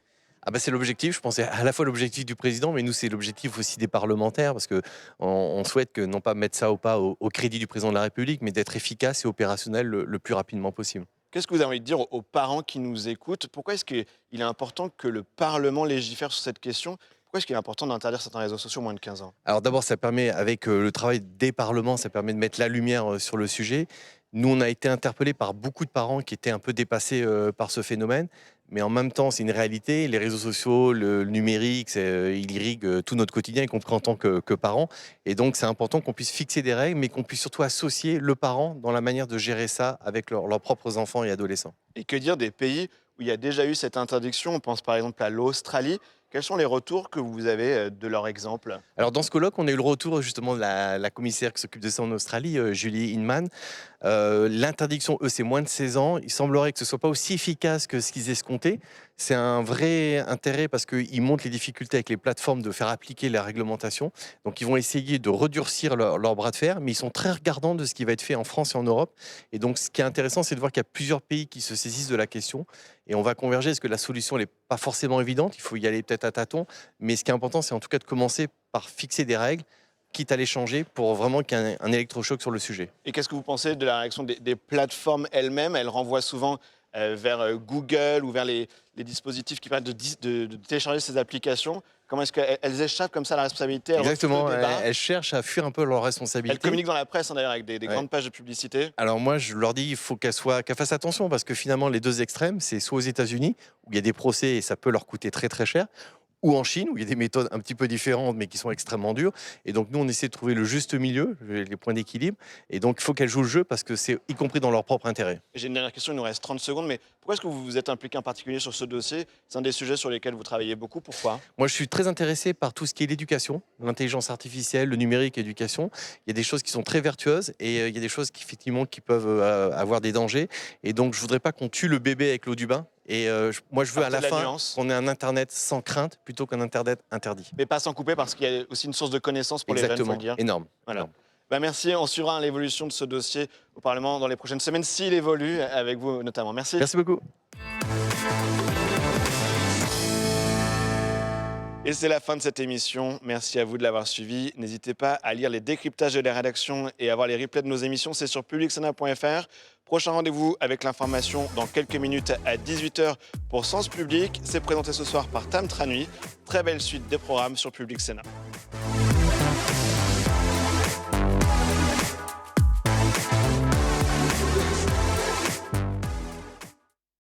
C'est l'objectif, je pense, à la fois l'objectif du président, mais nous c'est l'objectif aussi des parlementaires, parce qu'on souhaite que non pas mettre ça au crédit du président de la République, mais d'être efficace et opérationnel le plus rapidement possible. Qu'est-ce que vous avez envie de dire aux parents qui nous écoutent ? Pourquoi est-ce qu'il est important que le Parlement légifère sur cette question ? Pourquoi est-ce qu'il est important d'interdire certains réseaux sociaux moins de 15 ans ? Alors d'abord, ça permet, avec le travail des parlements, ça permet de mettre la lumière sur le sujet. Nous, on a été interpellés par beaucoup de parents qui étaient un peu dépassés par ce phénomène. Mais en même temps, c'est une réalité. Les réseaux sociaux, le numérique, il irrigue tout notre quotidien, y compris en tant que parents. Et donc, c'est important qu'on puisse fixer des règles, mais qu'on puisse surtout associer le parent dans la manière de gérer ça avec leurs propres enfants et adolescents. Et que dire des pays où il y a déjà eu cette interdiction ? On pense par exemple à l'Australie. Quels sont les retours que vous avez de leur exemple ? Alors dans ce colloque, on a eu le retour justement de la commissaire qui s'occupe de ça en Australie, Julie Inman. L'interdiction, eux, c'est moins de 16 ans. Il semblerait que ce ne soit pas aussi efficace que ce qu'ils escomptaient. C'est un vrai intérêt parce qu'ils montrent les difficultés avec les plateformes de faire appliquer la réglementation. Donc ils vont essayer de redurcir leur bras de fer, mais ils sont très regardants de ce qui va être fait en France et en Europe. Et donc ce qui est intéressant, c'est de voir qu'il y a plusieurs pays qui se saisissent de la question. Et on va converger, parce que la solution n'est pas forcément évidente. Il faut y aller peut-être à tâtons. Mais ce qui est important, c'est en tout cas de commencer par fixer des règles, quitte à les changer, pour vraiment qu'il y ait un électrochoc sur le sujet. Et qu'est-ce que vous pensez de la réaction des plateformes elles-mêmes ? Elles renvoient souvent vers Google ou vers les dispositifs qui permettent de télécharger ces applications. Comment est-ce qu'elles échappent comme ça à la responsabilité ? Exactement, elles cherchent à fuir un peu leur responsabilité. Elles communiquent dans la presse, d'ailleurs, avec des grandes pages de publicité. Alors moi, je leur dis, il faut qu'elles fassent attention, parce que finalement, les deux extrêmes, c'est soit aux États-Unis, où il y a des procès et ça peut leur coûter très très cher, ou en Chine, où il y a des méthodes un petit peu différentes, mais qui sont extrêmement dures. Et donc, nous, on essaie de trouver le juste milieu, les points d'équilibre. Et donc, il faut qu'elles jouent le jeu, parce que c'est y compris dans leur propre intérêt. J'ai une dernière question, il nous reste 30 secondes, mais pourquoi est-ce que vous vous êtes impliqué en particulier sur ce dossier ? C'est un des sujets sur lesquels vous travaillez beaucoup, pourquoi ? Moi, je suis très intéressé par tout ce qui est l'éducation, l'intelligence artificielle, le numérique et l'éducation. Il y a des choses qui sont très vertueuses, et il y a des choses qui, effectivement, qui peuvent avoir des dangers. Et donc, je voudrais pas qu'on tue le bébé avec l'eau du bain. Et moi, je veux à la fin qu'on ait un Internet sans crainte plutôt qu'un Internet interdit. Mais pas sans couper, parce qu'il y a aussi une source de connaissance pour les jeunes, il faut le dire. Énorme. Voilà. Énorme. Merci, on suivra l'évolution de ce dossier au Parlement dans les prochaines semaines, s'il évolue, avec vous notamment. Merci. Merci beaucoup. Et c'est la fin de cette émission. Merci à vous de l'avoir suivi. N'hésitez pas à lire les décryptages de la rédaction et à voir les replays de nos émissions. C'est sur publicsena.fr. Prochain rendez-vous avec l'information dans quelques minutes à 18h pour Sens Public. C'est présenté ce soir par Tam Tranui. Très belle suite des programmes sur Public Sénat.